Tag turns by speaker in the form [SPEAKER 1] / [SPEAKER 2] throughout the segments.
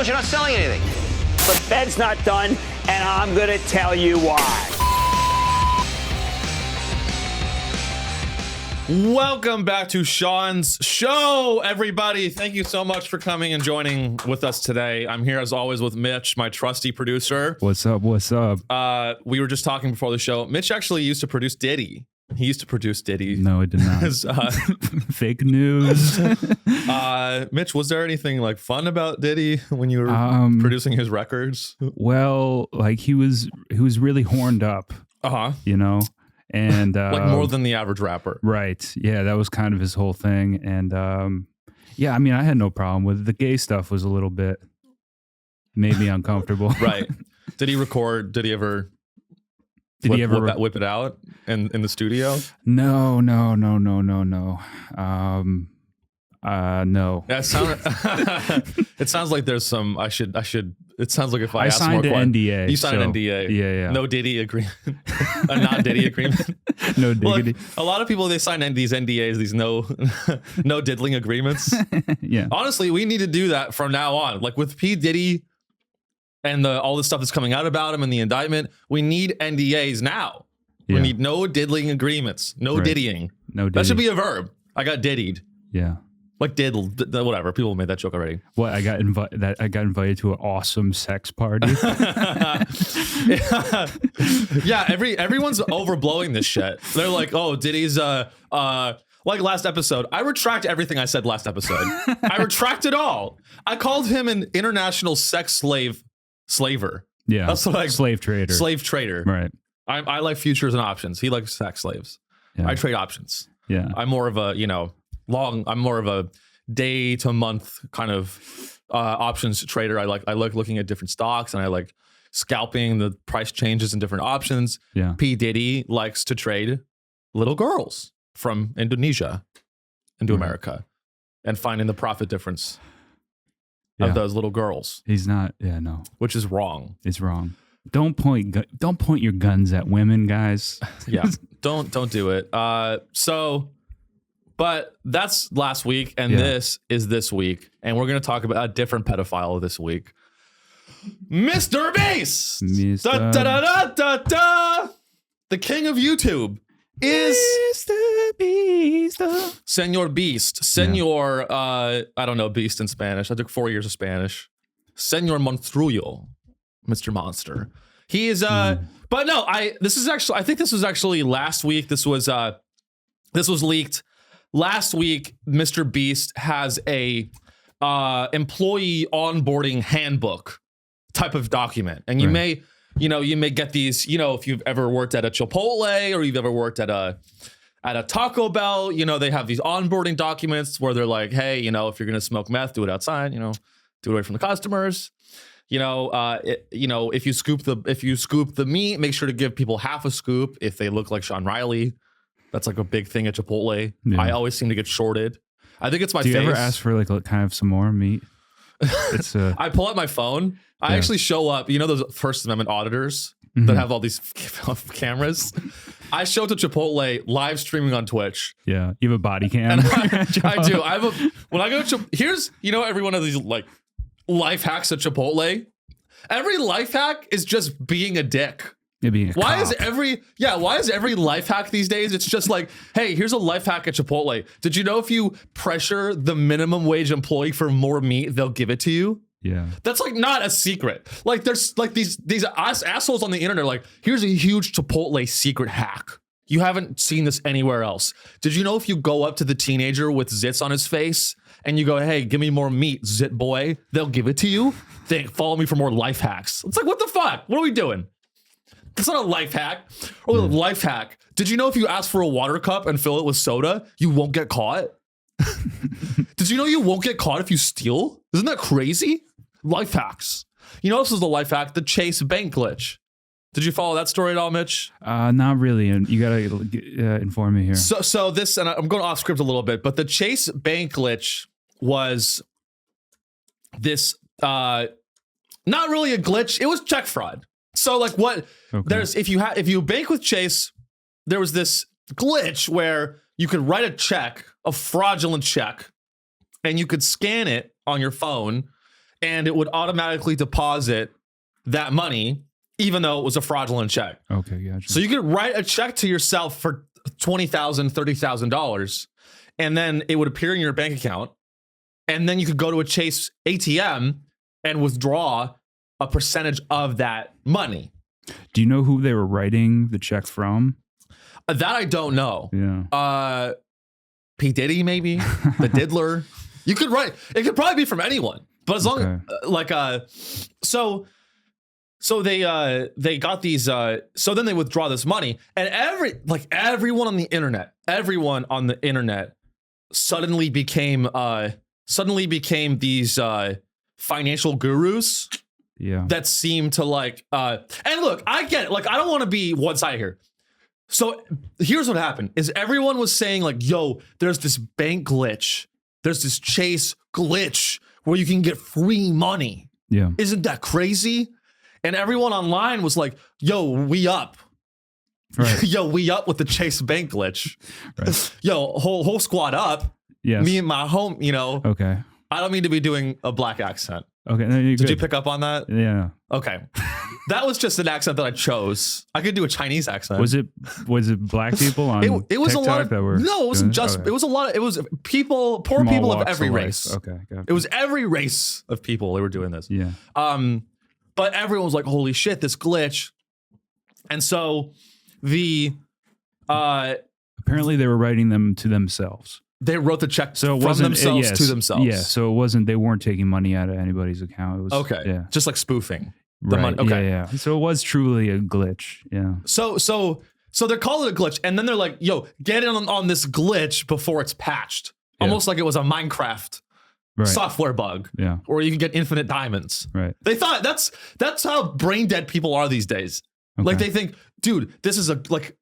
[SPEAKER 1] phones. You're not selling anything.
[SPEAKER 2] The Fed's not done, and I'm going to tell you why.
[SPEAKER 3] Welcome back to Sean's show, everybody. Thank you so much for coming and joining with us today. I'm here as always with Mitch, my trusty producer.
[SPEAKER 4] What's up? What's up?
[SPEAKER 3] We were just talking before the show. Mitch actually used to produce Diddy. He used to produce Diddy.
[SPEAKER 4] No, it did not. Fake news.
[SPEAKER 3] Mitch, was there anything like fun about Diddy when you were producing his records?
[SPEAKER 4] Well, like he was really horned up. You know. And
[SPEAKER 3] like more than the average rapper.
[SPEAKER 4] Right. Yeah, that was kind of his whole thing. And yeah, I mean, I had no problem with it. The gay stuff was a little bit made me uncomfortable.
[SPEAKER 3] Right. Did he record? Did he ever whip it out in the studio?
[SPEAKER 4] No. No.
[SPEAKER 3] It sounds like there's some it sounds like if I asked more
[SPEAKER 4] signed an NDA.
[SPEAKER 3] You signed an NDA.
[SPEAKER 4] Yeah.
[SPEAKER 3] No Diddy agreement. A not Diddy agreement.
[SPEAKER 4] No diggity.
[SPEAKER 3] Look, a lot of people, they sign these NDAs, these no diddling agreements.
[SPEAKER 4] Yeah.
[SPEAKER 3] Honestly, we need to do that from now on. Like with P. Diddy and all the stuff that's coming out about him and the indictment, we need NDAs now.
[SPEAKER 4] Yeah.
[SPEAKER 3] We need no diddling agreements. No diddying.
[SPEAKER 4] No diddy.
[SPEAKER 3] That should be a verb. I got diddied.
[SPEAKER 4] Yeah.
[SPEAKER 3] Like diddled, whatever. People made that joke already.
[SPEAKER 4] What, I got invited to an awesome sex party.
[SPEAKER 3] Yeah, everyone's overblowing this shit. They're like, oh, Diddy's like last episode. I retract everything I said last episode. I retract it all. I called him an international sex slaver.
[SPEAKER 4] Yeah,
[SPEAKER 3] that's like
[SPEAKER 4] slave trader.
[SPEAKER 3] Right. I like futures and options. He likes sex slaves. Yeah. I trade options.
[SPEAKER 4] Yeah.
[SPEAKER 3] I'm more of a I'm more of a day to month kind of options trader. I like looking at different stocks, and I like scalping the price changes in different options.
[SPEAKER 4] Yeah.
[SPEAKER 3] P. Diddy likes to trade little girls from Indonesia into America and finding the profit difference of those little girls.
[SPEAKER 4] He's not. Yeah, no.
[SPEAKER 3] Which is wrong.
[SPEAKER 4] It's wrong. Don't point your guns at women, guys.
[SPEAKER 3] Yeah. Don't do it. But that's last week, and this is this week, and we're going to talk about a different pedophile this week. Mr. Beast! Da, da, da, da, da. The king of YouTube is
[SPEAKER 4] Mr. Beast.
[SPEAKER 3] Senor Beast. Senor, I don't know Beast in Spanish. I took 4 years of Spanish. Senor Monstruo. Mr. Monster. He is, but no, I think this was actually last week. This was leaked. Last week, Mr. Beast has a employee onboarding handbook type of document, and you may get these. If you've ever worked at a Chipotle or you've ever worked at a Taco Bell, they have these onboarding documents where they're like, hey, if you're gonna smoke meth, do it outside. Do it away from the customers. If you scoop the meat, make sure to give people half a scoop if they look like Sean Reilly. That's like a big thing at Chipotle. Yeah. I always seem to get shorted. I think it's my face.
[SPEAKER 4] Do you ever ask for like kind of some more meat? It's
[SPEAKER 3] I pull out my phone. I actually show up. Those First Amendment auditors that have all these cameras. I show up to Chipotle live streaming on Twitch.
[SPEAKER 4] Yeah, you have a body cam.
[SPEAKER 3] I do. When I go to here's every one of these like life hacks at Chipotle. Every life hack is just being a dick. Why is every life hack these days? It's just like, hey, here's a life hack at Chipotle. Did you know if you pressure the minimum wage employee for more meat, they'll give it to you?
[SPEAKER 4] Yeah.
[SPEAKER 3] That's like not a secret. Like there's like these assholes on the internet are like, here's a huge Chipotle secret hack. You haven't seen this anywhere else. Did you know if you go up to the teenager with zits on his face and you go, hey, give me more meat, zit boy, they'll give it to you? They follow me for more life hacks. It's like, what the fuck? What are we doing? That's not a life hack. Or a life hack. Did you know if you ask for a water cup and fill it with soda, you won't get caught? Did you know you won't get caught if you steal? Isn't that crazy? Life hacks. This is the life hack, the Chase bank glitch. Did you follow that story at all, Mitch?
[SPEAKER 4] Not really. And you got to inform me here.
[SPEAKER 3] So this, and I'm going off script a little bit, but the Chase bank glitch was this, not really a glitch. It was check fraud. So like what there's if you bank with Chase, there was this glitch where you could write a fraudulent check, and you could scan it on your phone, and it would automatically deposit that money, even though it was a fraudulent check.
[SPEAKER 4] Okay, gotcha.
[SPEAKER 3] So you could write a check to yourself for $20,000, $30,000, and then it would appear in your bank account, and then you could go to a Chase ATM and withdraw a percentage of that money.
[SPEAKER 4] Do you know who they were writing the check from?
[SPEAKER 3] That I don't know.
[SPEAKER 4] Yeah.
[SPEAKER 3] P. Diddy, maybe the Diddler. You could write. It could probably be from anyone, but as long so they got these. So then they withdraw this money, and everyone on the internet suddenly became these financial gurus.
[SPEAKER 4] Yeah.
[SPEAKER 3] That seem to and look, I get it. Like, I don't want to be one side here. So here's what happened is everyone was saying like, yo, there's this bank glitch. There's this Chase glitch where you can get free money.
[SPEAKER 4] Yeah.
[SPEAKER 3] Isn't that crazy? And everyone online was like, yo, we up.
[SPEAKER 4] Right.
[SPEAKER 3] Yo, we up with the Chase bank glitch.
[SPEAKER 4] Right.
[SPEAKER 3] Yo, whole squad up.
[SPEAKER 4] Yes.
[SPEAKER 3] Me and my home,
[SPEAKER 4] Okay.
[SPEAKER 3] I don't mean to be doing a black accent.
[SPEAKER 4] Okay. No, you're
[SPEAKER 3] Did
[SPEAKER 4] good.
[SPEAKER 3] you pick up on that?
[SPEAKER 4] Yeah.
[SPEAKER 3] Okay. That was just an accent that I chose. I could do a Chinese accent.
[SPEAKER 4] Was it black people on
[SPEAKER 3] it was
[SPEAKER 4] TikTok
[SPEAKER 3] a lot of
[SPEAKER 4] that were
[SPEAKER 3] no, it wasn't just
[SPEAKER 4] okay.
[SPEAKER 3] it was a lot of it was poor
[SPEAKER 4] From all
[SPEAKER 3] people of
[SPEAKER 4] walks
[SPEAKER 3] every
[SPEAKER 4] life.
[SPEAKER 3] race.
[SPEAKER 4] Okay. Gotcha.
[SPEAKER 3] It was every race of people they were doing this.
[SPEAKER 4] Yeah.
[SPEAKER 3] But everyone was like, holy shit, this glitch. And so the
[SPEAKER 4] apparently they were writing them to themselves.
[SPEAKER 3] they wrote the check
[SPEAKER 4] So it
[SPEAKER 3] from
[SPEAKER 4] wasn't
[SPEAKER 3] themselves to themselves.
[SPEAKER 4] Yeah. So it wasn't. They weren't taking money out of anybody's account. It was
[SPEAKER 3] Okay.
[SPEAKER 4] Yeah.
[SPEAKER 3] Just like spoofing the
[SPEAKER 4] Right.
[SPEAKER 3] money. Okay.
[SPEAKER 4] Yeah. So it was truly a glitch. Yeah.
[SPEAKER 3] So they're calling it a glitch, and then they're like, yo, get in on this glitch before it's patched.
[SPEAKER 4] Yeah.
[SPEAKER 3] Almost like it was a Minecraft
[SPEAKER 4] Right.
[SPEAKER 3] software bug.
[SPEAKER 4] Yeah.
[SPEAKER 3] Or you can get infinite diamonds.
[SPEAKER 4] Right.
[SPEAKER 3] They thought that's how brain dead people are these days.
[SPEAKER 4] Okay.
[SPEAKER 3] Like they think, dude, this is like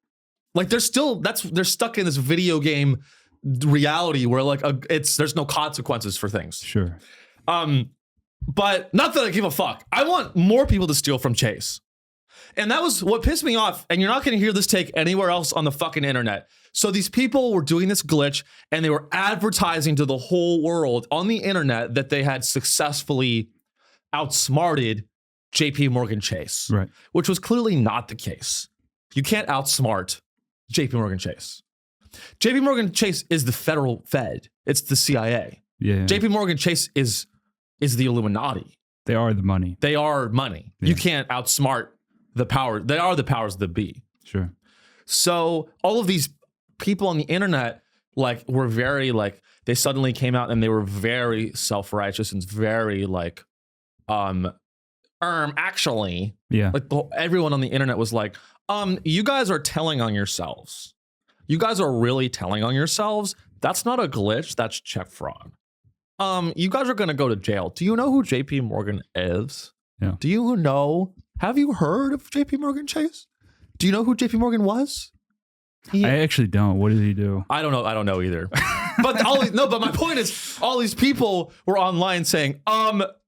[SPEAKER 3] they're stuck in this video game reality where there's no consequences for things.
[SPEAKER 4] Sure.
[SPEAKER 3] But not that I give a fuck. I want more people to steal from Chase. And that was what pissed me off. And you're not going to hear this take anywhere else on the fucking internet. So these people were doing this glitch and they were advertising to the whole world on the internet that they had successfully outsmarted JP Morgan Chase,
[SPEAKER 4] Right.
[SPEAKER 3] which was clearly not the case. You can't outsmart JP Morgan Chase. JP Morgan Chase is the federal Fed. It's the CIA.
[SPEAKER 4] Yeah.
[SPEAKER 3] JP Morgan Chase is the Illuminati.
[SPEAKER 4] They are the money.
[SPEAKER 3] They are money.
[SPEAKER 4] Yeah.
[SPEAKER 3] You can't outsmart the power. They are the powers that be.
[SPEAKER 4] Sure.
[SPEAKER 3] So all of these people on the internet were very they suddenly came out and they were very self-righteous and very actually
[SPEAKER 4] Yeah.
[SPEAKER 3] everyone on the internet was like, you guys are telling on yourselves. You guys are really telling on yourselves. That's not a glitch. That's check fraud. You guys are going to go to jail. Do you know who JP Morgan is?
[SPEAKER 4] Yeah.
[SPEAKER 3] Do you know? Have you heard of JP Morgan Chase? Do you know who JP Morgan was?
[SPEAKER 4] I actually don't. What did he do?
[SPEAKER 3] I don't know. I don't know either. But but my point is all these people were online saying,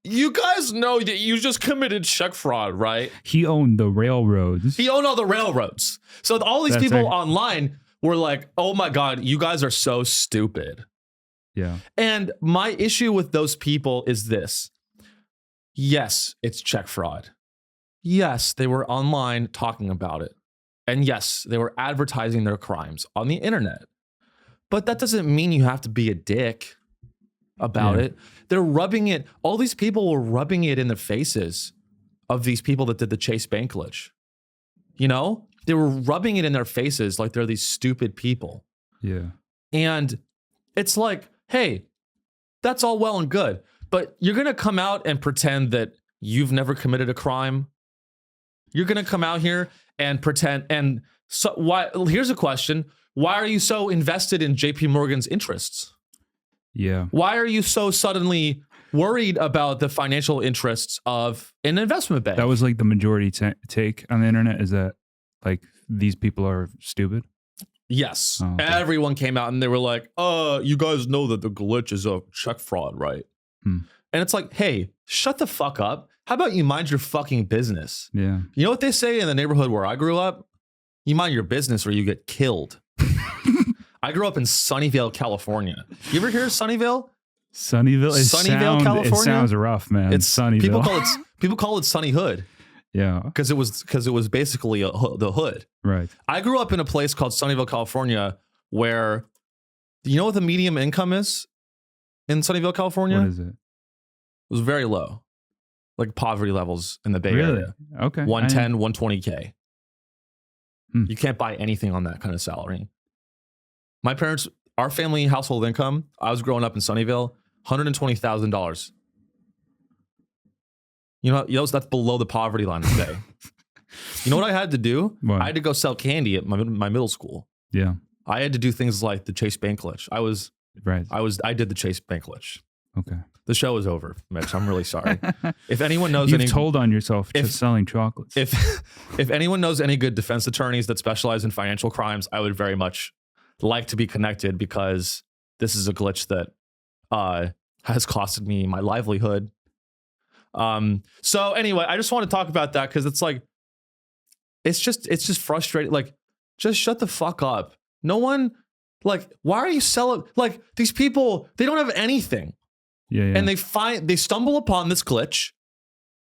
[SPEAKER 3] you guys know that you just committed check fraud, right?
[SPEAKER 4] He owned the railroads.
[SPEAKER 3] He owned all the railroads. So all these people online were like, oh my God, you guys are so stupid.
[SPEAKER 4] Yeah.
[SPEAKER 3] And my issue with those people is this. Yes, it's check fraud. Yes, they were online talking about it. And yes, they were advertising their crimes on the internet. But that doesn't mean you have to be a dick about it. They're rubbing it. All these people were rubbing it in the faces of these people that did the Chase bank glitch. You know, they were rubbing it in their faces like they're these stupid people.
[SPEAKER 4] Yeah.
[SPEAKER 3] And it's like, hey, that's all well and good, but you're going to come out and pretend that you've never committed a crime. You're going to come out here and pretend. And so why? Here's a question. Why are you so invested in JP Morgan's interests?
[SPEAKER 4] Yeah.
[SPEAKER 3] Why are you so suddenly worried about the financial interests of an investment bank?
[SPEAKER 4] That was the majority take on the internet, is that these people are stupid?
[SPEAKER 3] Yes.
[SPEAKER 4] Oh, okay.
[SPEAKER 3] Everyone came out and they were like, you guys know that the glitch is a check fraud, right? And it's like, hey, shut the fuck up. How about you mind your fucking business?
[SPEAKER 4] Yeah.
[SPEAKER 3] You know what they say in the neighborhood where I grew up? You mind your business or you get killed. I grew up in Sunnyvale, California. You ever hear of Sunnyvale?
[SPEAKER 4] Sunnyville.
[SPEAKER 3] California.
[SPEAKER 4] It sounds rough, man. It's Sunnyville.
[SPEAKER 3] People call it Sunny Hood.
[SPEAKER 4] Yeah,
[SPEAKER 3] because it was basically the hood.
[SPEAKER 4] Right.
[SPEAKER 3] I grew up in a place called Sunnyvale, California, where you know what the medium income is in Sunnyvale, California?
[SPEAKER 4] What is it? It
[SPEAKER 3] was very low, like poverty levels in the Bay Area.
[SPEAKER 4] Okay,
[SPEAKER 3] 110, 120K. You can't buy anything on that kind of salary. My parents, our family household income, I was growing up in Sunnyvale, $120,000. You know, that's below the poverty line today. You know what I had to do?
[SPEAKER 4] What?
[SPEAKER 3] I had to go sell candy at my middle school.
[SPEAKER 4] Yeah.
[SPEAKER 3] I had to do things like the Chase Bank glitch. I did the Chase Bank glitch.
[SPEAKER 4] Okay.
[SPEAKER 3] The show is over, Mitch. I'm really sorry. If anyone knows
[SPEAKER 4] You've told on yourself just selling chocolates.
[SPEAKER 3] If anyone knows any good defense attorneys that specialize in financial crimes, I would very much like to be connected, because this is a glitch that has costed me my livelihood. So anyway, I just want to talk about that because it's like, it's just frustrating. Like, just shut the fuck up. No one, like, why are you selling? Like, these people, they don't have anything.
[SPEAKER 4] Yeah.
[SPEAKER 3] And they stumble upon this glitch,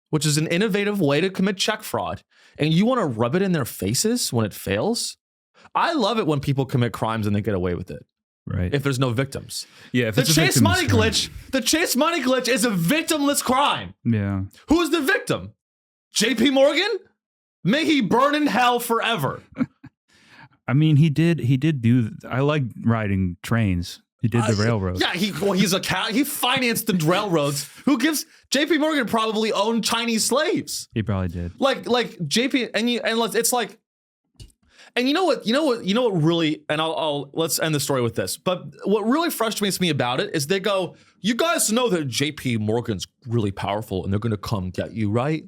[SPEAKER 3] which is an innovative way to commit check fraud. And you want to rub it in their faces when it fails? I love it when people commit crimes and they get away with it.
[SPEAKER 4] Right.
[SPEAKER 3] If there's no victims.
[SPEAKER 4] Yeah. If
[SPEAKER 3] the Chase Money glitch, the Chase Money glitch is a victimless crime.
[SPEAKER 4] Yeah.
[SPEAKER 3] Who is the victim? JP Morgan? May he burn in hell forever.
[SPEAKER 4] I mean, he did do, I like riding trains. He did the railroads.
[SPEAKER 3] Yeah, he financed the railroads. Who gives? JP Morgan probably owned Chinese slaves.
[SPEAKER 4] He probably did.
[SPEAKER 3] Like JP, it's like, and you know what really, and let's end the story with this. But what really frustrates me about it is they go, you guys know that JP Morgan's really powerful and they're going to come get you, right?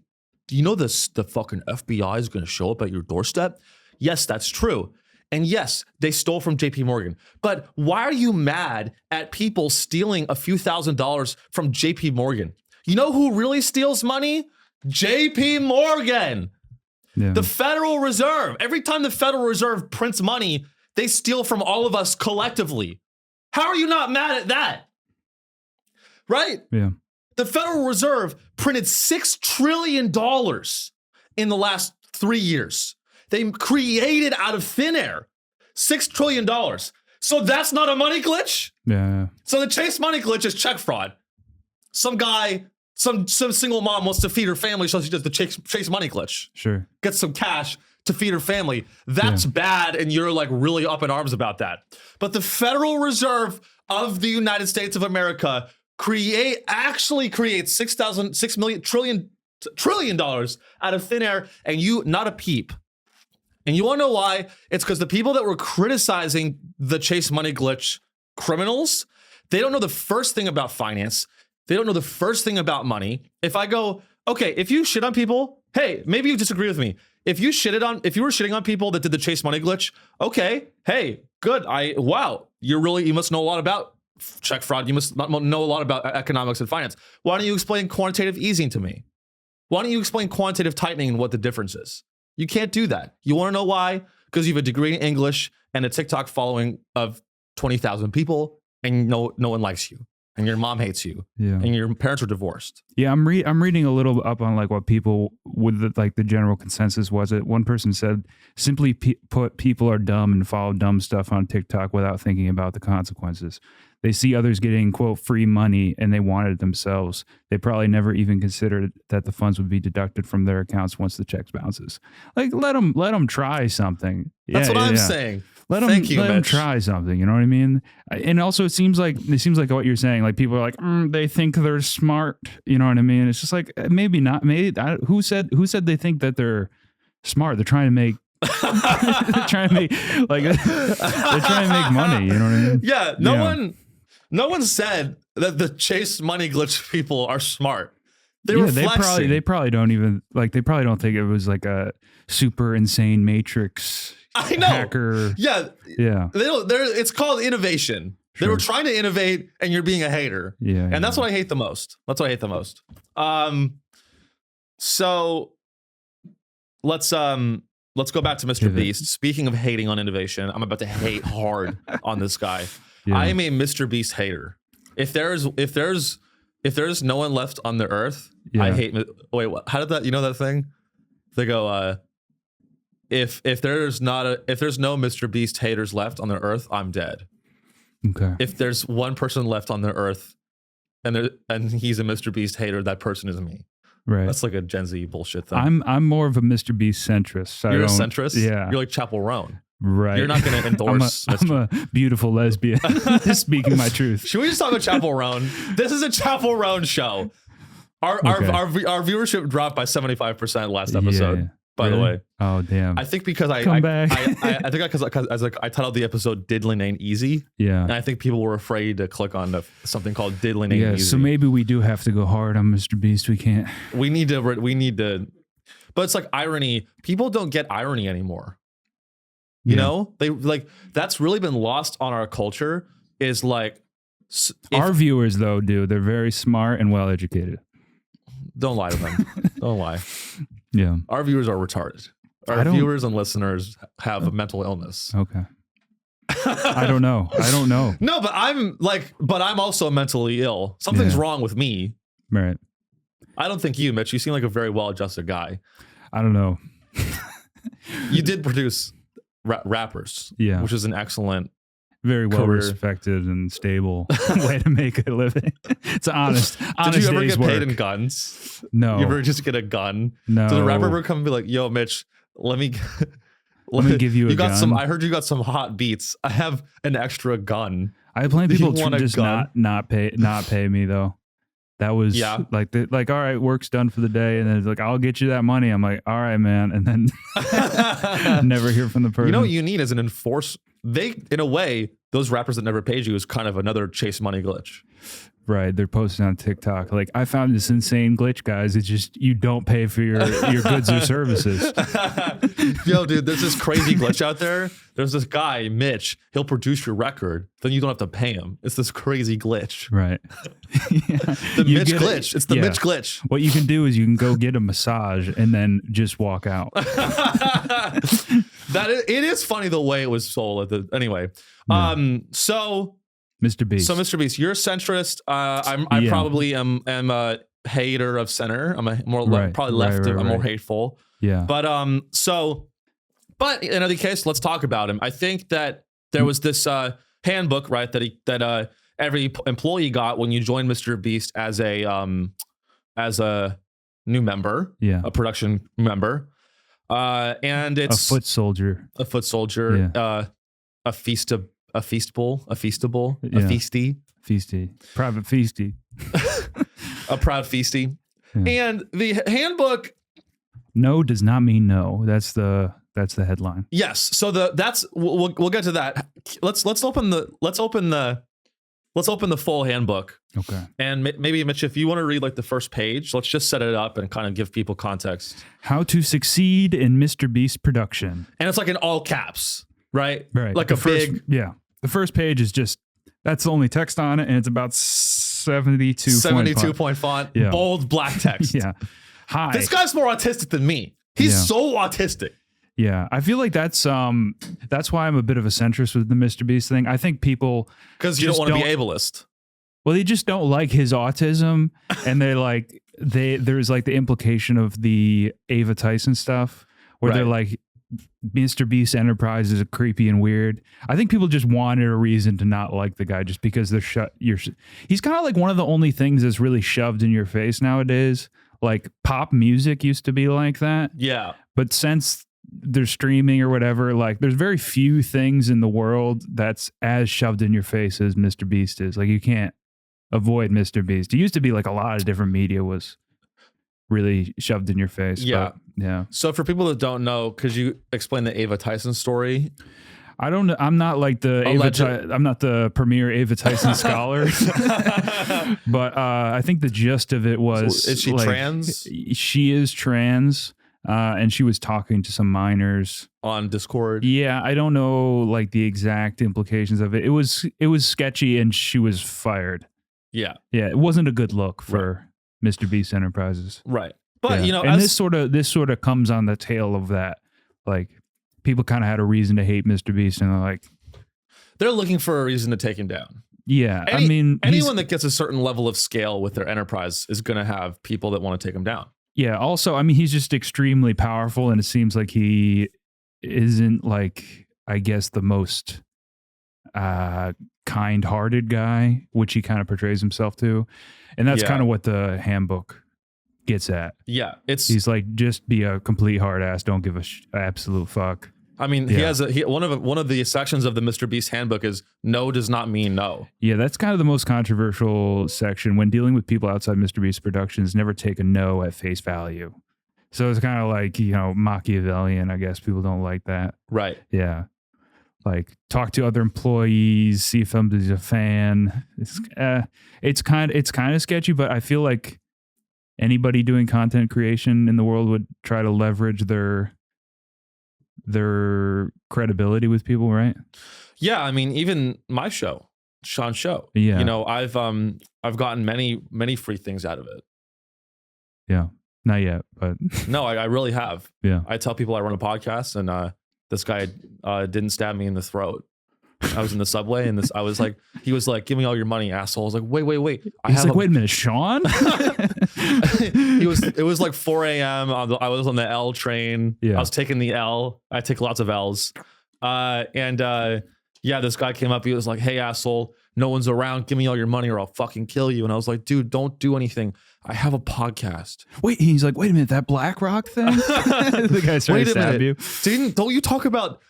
[SPEAKER 3] Do you know this? The fucking FBI is going to show up at your doorstep. Yes, that's true. And yes, they stole from JP Morgan. But why are you mad at people stealing a few $1,000s from JP Morgan? You know who really steals money? JP Morgan. Yeah. The Federal Reserve. Every time the Federal Reserve prints money, they steal from all of us collectively. How are you not mad at that? Right?
[SPEAKER 4] Yeah.
[SPEAKER 3] The Federal Reserve printed $6 trillion in the last 3 years. They created out of thin air $6 trillion. So that's not a money glitch?
[SPEAKER 4] Yeah.
[SPEAKER 3] So the Chase Money glitch is check fraud. Some guy, some single mom wants to feed her family, so she does the Chase Money glitch.
[SPEAKER 4] Sure.
[SPEAKER 3] Gets some cash to feed her family. That's bad, and you're like really up in arms about that. But the Federal Reserve of the United States of America actually creates $6 trillion out of thin air, and you not a peep. And you want to know why? It's because the people that were criticizing the Chase Money glitch criminals, they don't know the first thing about finance. They don't know the first thing about money. If I go, okay, if you shit on people, hey, maybe you disagree with me. If you were shitting on people that did the Chase Money glitch, okay, hey, good. You must know a lot about check fraud. You must know a lot about economics and finance. Why don't you explain quantitative easing to me? Why don't you explain quantitative tightening and what the difference is? You can't do that. You want to know why? Because you have a degree in English and a TikTok following of 20,000 people, and no one likes you, and your mom hates you, and your parents are divorced.
[SPEAKER 4] Yeah, I'm reading a little up on like what people would like the general consensus was. It one person said simply put, people are dumb and follow dumb stuff on TikTok without thinking about the consequences. They see others getting, quote, free money and they want it themselves. They probably never even considered that the funds would be deducted from their accounts once the check bounces. Like, let them try something.
[SPEAKER 3] That's what I'm saying.
[SPEAKER 4] Let them try something. You know what I mean? And also, it seems like what you're saying. Like, people are like, they think they're smart. You know what I mean? It's just like, maybe not. Who said they think that they're smart? They're trying to make. they're trying to make money. You know what I mean?
[SPEAKER 3] Yeah. No one said that the Chase Money glitch people are smart. They were flexing.
[SPEAKER 4] They probably don't even like. They probably don't think it was like a super insane Matrix.
[SPEAKER 3] I know.
[SPEAKER 4] Hacker.
[SPEAKER 3] Yeah. It's called innovation. Sure. They were trying to innovate, and you're being a hater.
[SPEAKER 4] Yeah.
[SPEAKER 3] And that's what I hate the most. So let's go back to Mr. Beast. Speaking of hating on innovation, I'm about to hate hard on this guy. Yeah. I am a Mr. Beast hater. If there's no one left on the earth, I hate. Wait, what? How did that? You know that thing? They go, if there's no Mr. Beast haters left on the earth, I'm dead.
[SPEAKER 4] Okay.
[SPEAKER 3] If there's one person left on the earth, and he's a Mr. Beast hater, that person is me.
[SPEAKER 4] Right.
[SPEAKER 3] That's like a Gen Z bullshit thing.
[SPEAKER 4] I'm more of a Mr. Beast centrist.
[SPEAKER 3] You're a centrist?
[SPEAKER 4] Yeah.
[SPEAKER 3] You're like Chapel Roan.
[SPEAKER 4] Right.
[SPEAKER 3] You're not going to endorse.
[SPEAKER 4] I'm a beautiful lesbian. Speaking my truth.
[SPEAKER 3] Should we just talk about Chapel Roan? This is a Chapel Roan show. Our viewership dropped by 75% last episode.
[SPEAKER 4] Yeah.
[SPEAKER 3] By the way.
[SPEAKER 4] Oh damn.
[SPEAKER 3] I think because I think because I titled the episode "Diddling Ain't Easy."
[SPEAKER 4] Yeah.
[SPEAKER 3] And I think people were afraid to click on something called "Diddling Ain't Easy."
[SPEAKER 4] So maybe we do have to go hard on Mr. Beast. We can't.
[SPEAKER 3] We need to. But it's like irony. People don't get irony anymore. You know, they like that's really been lost on our culture. Is like
[SPEAKER 4] our viewers though do. They're very smart and well educated.
[SPEAKER 3] Don't lie to them. Don't lie.
[SPEAKER 4] Yeah.
[SPEAKER 3] Our viewers are retarded. Our viewers and listeners have a mental illness.
[SPEAKER 4] Okay. I don't know.
[SPEAKER 3] No, but I'm also mentally ill. Something's wrong with me.
[SPEAKER 4] Right.
[SPEAKER 3] I don't think you, Mitch. You seem like a very well-adjusted guy.
[SPEAKER 4] I don't know.
[SPEAKER 3] You did produce rappers.
[SPEAKER 4] Yeah.
[SPEAKER 3] Which is an excellent
[SPEAKER 4] very well
[SPEAKER 3] career.
[SPEAKER 4] Respected and stable way to make a living. It's honest.
[SPEAKER 3] Did you ever get paid
[SPEAKER 4] work.
[SPEAKER 3] in guns?
[SPEAKER 4] No.
[SPEAKER 3] You ever just get a gun?
[SPEAKER 4] No.
[SPEAKER 3] Did the rapper ever come and be like, "Yo, Mitch, let me
[SPEAKER 4] give you a gun.
[SPEAKER 3] I heard you got some hot beats. I have an extra gun."
[SPEAKER 4] I have plenty of people to just not pay me though. That was like all right, work's done for the day, and then it's like I'll get you that money. I'm like, all right, man, and then never hear from the person.
[SPEAKER 3] You know what you need is an enforce. In a way, those rappers that never paid you is kind of another chase money glitch.
[SPEAKER 4] Right, they're posting on TikTok like, I found this insane glitch, guys. It's just you don't pay for your goods or services.
[SPEAKER 3] Yo, dude, there's this crazy glitch out there. There's this guy, Mitch. He'll produce your record, then you don't have to pay him. It's this crazy glitch.
[SPEAKER 4] Right.
[SPEAKER 3] The Mitch glitch. It's the Mitch glitch.
[SPEAKER 4] What you can do is you can go get a massage and then just walk out.
[SPEAKER 3] It is funny the way it was sold. Anyway, so
[SPEAKER 4] Mr. Beast.
[SPEAKER 3] So Mr. Beast, you're a centrist. I probably am a hater of center. I'm probably left. I'm more hateful.
[SPEAKER 4] Yeah.
[SPEAKER 3] But in any case, let's talk about him. I think that there was this handbook, right, that every employee got when you join Mr. Beast as a new member,
[SPEAKER 4] a
[SPEAKER 3] production member. And it's
[SPEAKER 4] a foot soldier,
[SPEAKER 3] a feastable,
[SPEAKER 4] feisty, private feisty,
[SPEAKER 3] a proud feisty. Yeah. And the handbook.
[SPEAKER 4] No does not mean no. That's the headline.
[SPEAKER 3] Yes. So we'll get to that. Let's open the full handbook.
[SPEAKER 4] Okay.
[SPEAKER 3] And maybe Mitch, if you want to read like the first page, let's just set it up and kind of give people context.
[SPEAKER 4] How to succeed in Mr. Beast production.
[SPEAKER 3] And it's like in all caps, right?
[SPEAKER 4] Right.
[SPEAKER 3] Like
[SPEAKER 4] the first page is just, that's the only text on it. And it's about 72
[SPEAKER 3] point font, bold black text.
[SPEAKER 4] Yeah. Hi.
[SPEAKER 3] This guy's more autistic than me. He's so autistic.
[SPEAKER 4] Yeah, I feel like that's why I'm a bit of a centrist with the Mr. Beast thing. I think people
[SPEAKER 3] because you don't want to be ableist.
[SPEAKER 4] Well, they just don't like his autism, and there's like the implication of the Ava Tyson stuff where they're like, Mr. Beast Enterprise is creepy and weird. I think people just wanted a reason to not like the guy just because he's kind of like one of the only things that's really shoved in your face nowadays. Like pop music used to be like that.
[SPEAKER 3] Yeah,
[SPEAKER 4] but since there's streaming or whatever, like there's very few things in the world that's as shoved in your face as Mr. Beast is. Like you can't avoid Mr. Beast. It used to be like a lot of different media was really shoved in your face.
[SPEAKER 3] Yeah.
[SPEAKER 4] But, yeah.
[SPEAKER 3] So for people that don't know, could you explain the Ava Tyson story?
[SPEAKER 4] I don't know. I'm not like I'm not the premier Ava Tyson scholar, but I think the gist of it was,
[SPEAKER 3] is she
[SPEAKER 4] like,
[SPEAKER 3] trans?
[SPEAKER 4] She is trans. And she was talking to some minors
[SPEAKER 3] on Discord.
[SPEAKER 4] Yeah, I don't know like the exact implications of it. It was sketchy, and she was fired.
[SPEAKER 3] Yeah,
[SPEAKER 4] it wasn't a good look for Mr. Beast Enterprises.
[SPEAKER 3] Right, but
[SPEAKER 4] and this sort of comes on the tail of that. Like people kind of had a reason to hate Mr. Beast, and they're looking Yeah, I mean,
[SPEAKER 3] anyone that gets a certain level of scale with their enterprise is going to have people that want to take them down.
[SPEAKER 4] Yeah. Also, I mean, he's just extremely powerful, and it seems like he isn't like, I guess, the most kind-hearted guy, which he kind of portrays himself to, and that's kind of what the handbook gets at.
[SPEAKER 3] Yeah,
[SPEAKER 4] he's like, just be a complete hard ass, don't give a absolute fuck.
[SPEAKER 3] I mean, he has one of the sections of the Mr. Beast handbook is no does not mean no.
[SPEAKER 4] Yeah, that's kind of the most controversial section when dealing with people outside Mr. Beast Productions. Never take a no at face value. So it's kind of like, you know, Machiavellian. I guess people don't like that.
[SPEAKER 3] Right.
[SPEAKER 4] Yeah. Like, talk to other employees, see if somebody's a fan. It's kind of sketchy, but I feel like anybody doing content creation in the world would try to leverage their credibility with people, right?
[SPEAKER 3] Yeah, I mean, even my show, Sean's show.
[SPEAKER 4] Yeah.
[SPEAKER 3] You know, I've gotten many free things out of it.
[SPEAKER 4] Yeah. Not yet, but
[SPEAKER 3] no, I really have.
[SPEAKER 4] Yeah.
[SPEAKER 3] I tell people I run a podcast, and this guy didn't stab me in the throat. I was in the subway, and he was like, "Give me all your money, asshole." I was like, "Wait."
[SPEAKER 4] Wait a minute, Sean.
[SPEAKER 3] It was like 4 a.m. I was on the L train.
[SPEAKER 4] Yeah.
[SPEAKER 3] I was taking the L. I take lots of L's. This guy came up. He was like, "Hey, asshole, no one's around. Give me all your money or I'll fucking kill you." And I was like, "Dude, don't do anything. I have a podcast."
[SPEAKER 4] Wait, he's like, "Wait a minute, that BlackRock thing?" The guy's trying to stab you.
[SPEAKER 3] Don't you talk about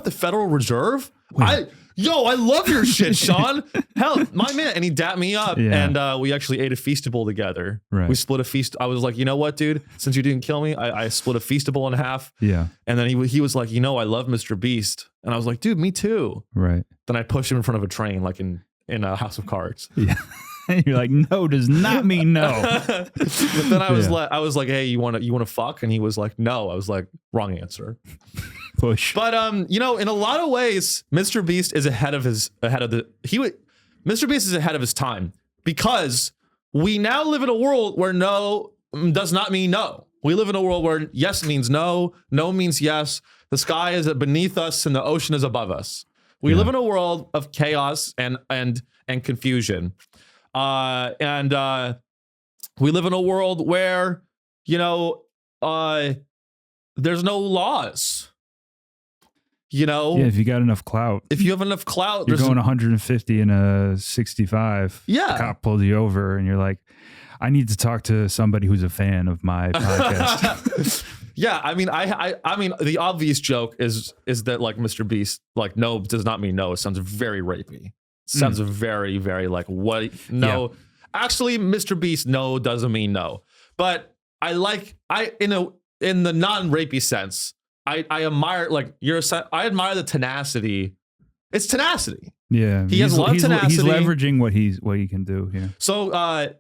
[SPEAKER 3] the Federal Reserve? Wait. I love your shit, Sean. Hell, my man. And he dapped me up, and we actually ate a Feastable together.
[SPEAKER 4] Right.
[SPEAKER 3] We split a feast. I was like, you know what, dude? Since you didn't kill me, I split a Feastable in half.
[SPEAKER 4] Yeah.
[SPEAKER 3] And then he was like, I love Mr. Beast. And I was like, dude, me too.
[SPEAKER 4] Right.
[SPEAKER 3] Then I pushed him in front of a train, like in a House of Cards.
[SPEAKER 4] Yeah. You're like, no does not mean no.
[SPEAKER 3] But then I was like, hey, you want to fuck? And he was like, no. I was like, wrong answer.
[SPEAKER 4] Push.
[SPEAKER 3] But in a lot of ways, Mr. Beast is ahead of his time, because we now live in a world where no does not mean no. We live in a world where yes means no, no means yes. The sky is beneath us and the ocean is above us. We live in a world of chaos and confusion. We live in a world where, there's no laws.
[SPEAKER 4] If you got enough clout.
[SPEAKER 3] If you have enough clout,
[SPEAKER 4] you're going 150 in a 65.
[SPEAKER 3] Yeah.
[SPEAKER 4] The cop pulls you over and you're like, I need to talk to somebody who's a fan of my podcast.
[SPEAKER 3] Yeah, I mean, I mean, the obvious joke is that, like, Mr. Beast, like, no does not mean no. It sounds very rapey. Sounds very, very like what? No, actually, Mr. Beast, no doesn't mean no. But in the non-rapey sense, I admire, like, I admire the tenacity. It's tenacity.
[SPEAKER 4] Yeah,
[SPEAKER 3] he has a lot of tenacity.
[SPEAKER 4] He's leveraging what he can do here.
[SPEAKER 3] So,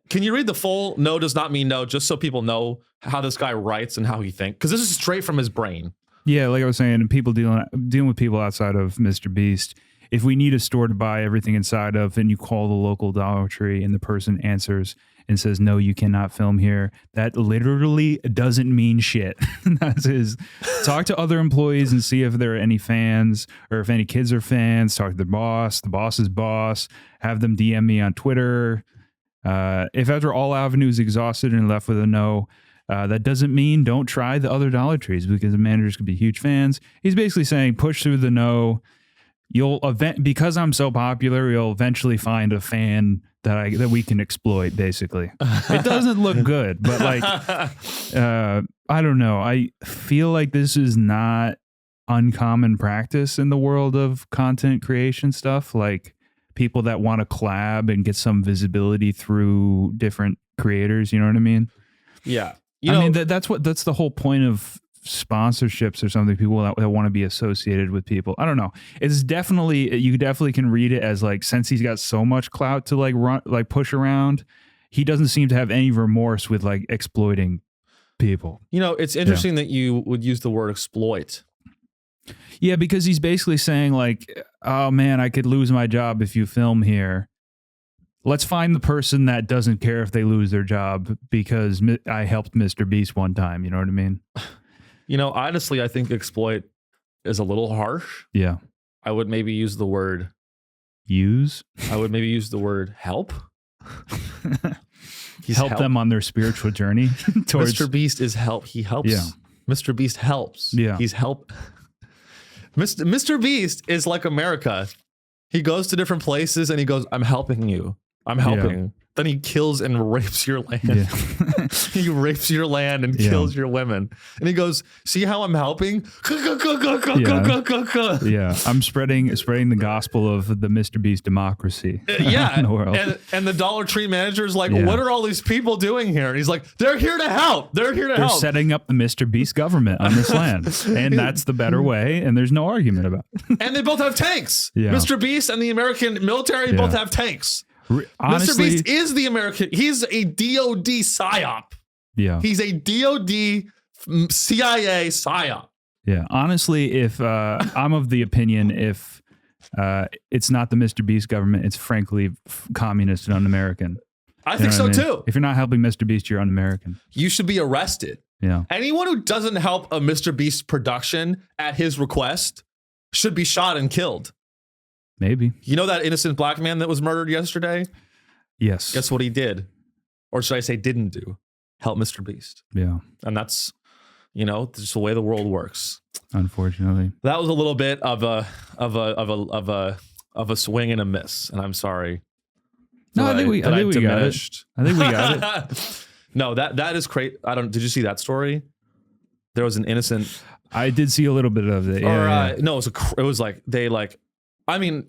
[SPEAKER 3] can you read the full "no does not mean no" just so people know how this guy writes and how he thinks? Because this is straight from his brain. Yeah,
[SPEAKER 4] like I was saying, people dealing with people outside of Mr. Beast. If we need a store to buy everything inside of, and you call the local Dollar Tree and the person answers and says, no, you cannot film here, that literally doesn't mean shit. That's his. Talk to other employees and see if there are any fans or if any kids are fans. Talk to the boss's boss, have them DM me on Twitter. If after all avenues exhausted and left with a no, that doesn't mean don't try the other Dollar Trees, because the managers could be huge fans. He's basically saying push through the no. Because I'm so popular, you'll eventually find a fan that we can exploit. Basically, it doesn't look good, but like, I don't know. I feel like this is not uncommon practice in the world of content creation stuff. Like, people that want to collab and get some visibility through different creators. You know what I mean?
[SPEAKER 3] Yeah.
[SPEAKER 4] That's the whole point of sponsorships or something. People that want to be associated with people. I don't know. It's definitely, you definitely can read it as like, since he's got so much clout to like push around, he doesn't seem to have any remorse with like exploiting people.
[SPEAKER 3] It's interesting that you would use the word exploit.
[SPEAKER 4] Yeah, because he's basically saying like, oh man, I could lose my job if you film here. Let's find the person that doesn't care if they lose their job because I helped Mr. Beast one time. You know what I mean?
[SPEAKER 3] Honestly, I think exploit is a little harsh.
[SPEAKER 4] Yeah.
[SPEAKER 3] I would maybe use the word
[SPEAKER 4] use.
[SPEAKER 3] I would maybe use the word help.
[SPEAKER 4] Help them on their spiritual journey towards
[SPEAKER 3] Mr. Beast is help. He helps.
[SPEAKER 4] Yeah.
[SPEAKER 3] Mr. Beast helps.
[SPEAKER 4] Yeah.
[SPEAKER 3] He's help. Mr. Beast is like America. He goes to different places and he goes, I'm helping you. I'm helping.
[SPEAKER 4] Yeah.
[SPEAKER 3] Then he kills and rapes your land.
[SPEAKER 4] Yeah.
[SPEAKER 3] He rapes your land and kills your women. And he goes, see how I'm helping?
[SPEAKER 4] Yeah. I'm spreading the gospel of the Mr. Beast democracy.
[SPEAKER 3] Yeah.
[SPEAKER 4] In the world.
[SPEAKER 3] And the Dollar Tree manager is like, what are all these people doing here? And he's like, they're here to help. They're
[SPEAKER 4] They're setting up the Mr. Beast government on this land. And that's the better way. And there's no argument about it.
[SPEAKER 3] And they both have tanks.
[SPEAKER 4] Yeah.
[SPEAKER 3] Mr. Beast and the American military both have tanks.
[SPEAKER 4] Honestly,
[SPEAKER 3] Mr. Beast is the American. He's a DOD psyop.
[SPEAKER 4] Yeah.
[SPEAKER 3] He's a DOD CIA psyop.
[SPEAKER 4] Yeah. Honestly, if I'm of the opinion, if it's not the Mr. Beast government, it's frankly communist and un-American.
[SPEAKER 3] I think so too.
[SPEAKER 4] If you're not helping Mr. Beast, you're un-American.
[SPEAKER 3] You should be arrested.
[SPEAKER 4] Yeah.
[SPEAKER 3] Anyone who doesn't help a Mr. Beast production at his request should be shot and killed.
[SPEAKER 4] Maybe.
[SPEAKER 3] You know that innocent black man that was murdered yesterday?
[SPEAKER 4] Yes.
[SPEAKER 3] Guess what he did? Or should I say didn't do? Help Mr. Beast.
[SPEAKER 4] Yeah.
[SPEAKER 3] And that's, just the way the world works.
[SPEAKER 4] Unfortunately.
[SPEAKER 3] That was a little bit of a swing and a miss, and I'm sorry.
[SPEAKER 4] No, I think we got it. I think we got
[SPEAKER 3] it. No, that is great. Did you see that story? There was an innocent.
[SPEAKER 4] I did see a little bit of it. Yeah.
[SPEAKER 3] No, it was like they like. I mean,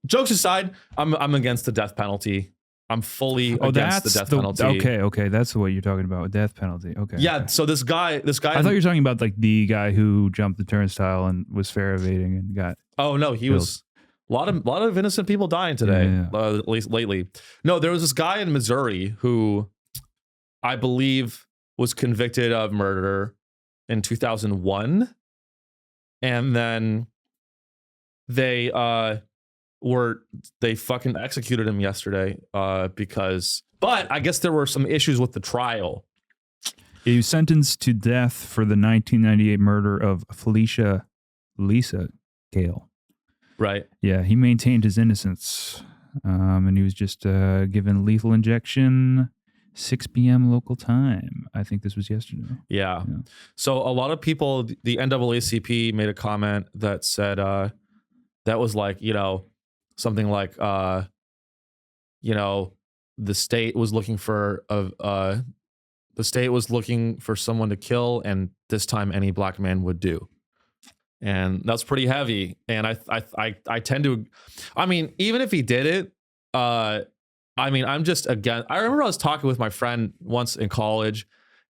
[SPEAKER 3] jokes aside, I'm against the death penalty. I'm fully against the death penalty.
[SPEAKER 4] Okay, that's what you're talking about, death penalty. Okay.
[SPEAKER 3] Yeah.
[SPEAKER 4] Okay.
[SPEAKER 3] So this guy.
[SPEAKER 4] I thought you were talking about like the guy who jumped the turnstile and was fare evading and got.
[SPEAKER 3] Oh no, he was. A lot of innocent people dying today, at least lately. No, there was this guy in Missouri who I believe was convicted of murder in 2001. And then they fucking executed him yesterday but I guess there were some issues with the trial.
[SPEAKER 4] He was sentenced to death for the 1998 murder of Lisa Gale.
[SPEAKER 3] Right.
[SPEAKER 4] Yeah, he maintained his innocence, and he was just given lethal injection, 6 p.m. local time. I think this was yesterday.
[SPEAKER 3] Yeah. So a lot of people, the NAACP made a comment that said that was like, something like, the state was looking for someone to kill, and this time any black man would do. And that's pretty heavy. And I tend to, even if he did it, I'm just, again, I remember I was talking with my friend once in college,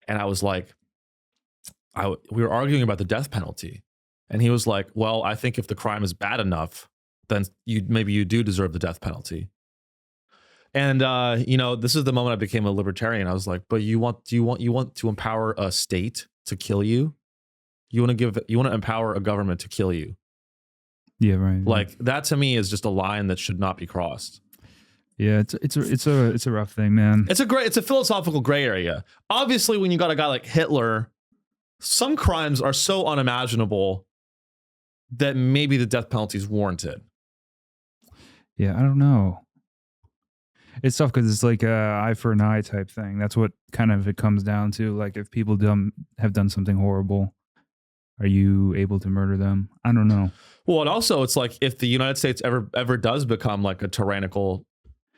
[SPEAKER 3] and I was like, we were arguing about the death penalty. And he was like, well, I think if the crime is bad enough, then maybe you do deserve the death penalty. And, this is the moment I became a libertarian. I was like, but you want to empower a state to kill you? You want to empower a government to kill you.
[SPEAKER 4] Yeah, right.
[SPEAKER 3] Like that to me is just a line that should not be crossed.
[SPEAKER 4] Yeah, it's a rough thing, man.
[SPEAKER 3] It's a philosophical gray area. Obviously, when you got a guy like Hitler, some crimes are so unimaginable that maybe the death penalty is warranted.
[SPEAKER 4] Yeah, I don't know. It's tough because it's like a eye for an eye type thing. That's what kind of it comes down to. Like if people have done something horrible, are you able to murder them? I don't know.
[SPEAKER 3] Well, and also it's like if the United States ever does become like a tyrannical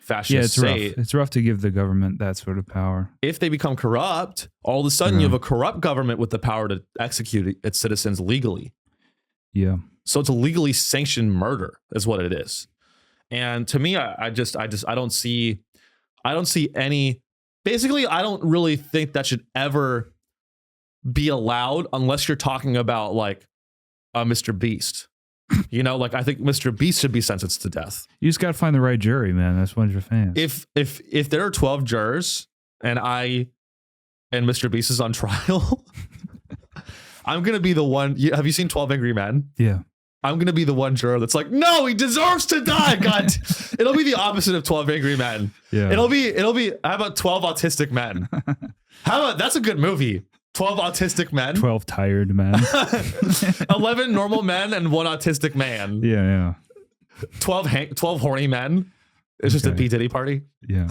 [SPEAKER 3] fascist state,
[SPEAKER 4] rough. It's rough to give the government that sort of power.
[SPEAKER 3] If they become corrupt, all of a sudden you have a corrupt government with the power to execute its citizens legally.
[SPEAKER 4] Yeah.
[SPEAKER 3] So it's a legally sanctioned murder is what it is. And to me, I don't see any, basically, I don't really think that should ever be allowed unless you're talking about like Mr. Beast. Like I think Mr. Beast should be sentenced to death.
[SPEAKER 4] You just got to find the right jury, man. That's one of your fans.
[SPEAKER 3] If there are 12 jurors and Mr. Beast is on trial, I'm going to be the one. Have you seen 12 Angry Men?
[SPEAKER 4] Yeah.
[SPEAKER 3] I'm going to be the one juror that's like, no, he deserves to die. God, it'll be the opposite of 12 Angry Men.
[SPEAKER 4] Yeah.
[SPEAKER 3] It'll be, how about 12 Autistic Men? That's a good movie. 12 autistic men.
[SPEAKER 4] 12 tired men.
[SPEAKER 3] 11 normal men and 1 autistic man.
[SPEAKER 4] Yeah.
[SPEAKER 3] 12 horny men. It's just a P. Diddy party.
[SPEAKER 4] Yeah.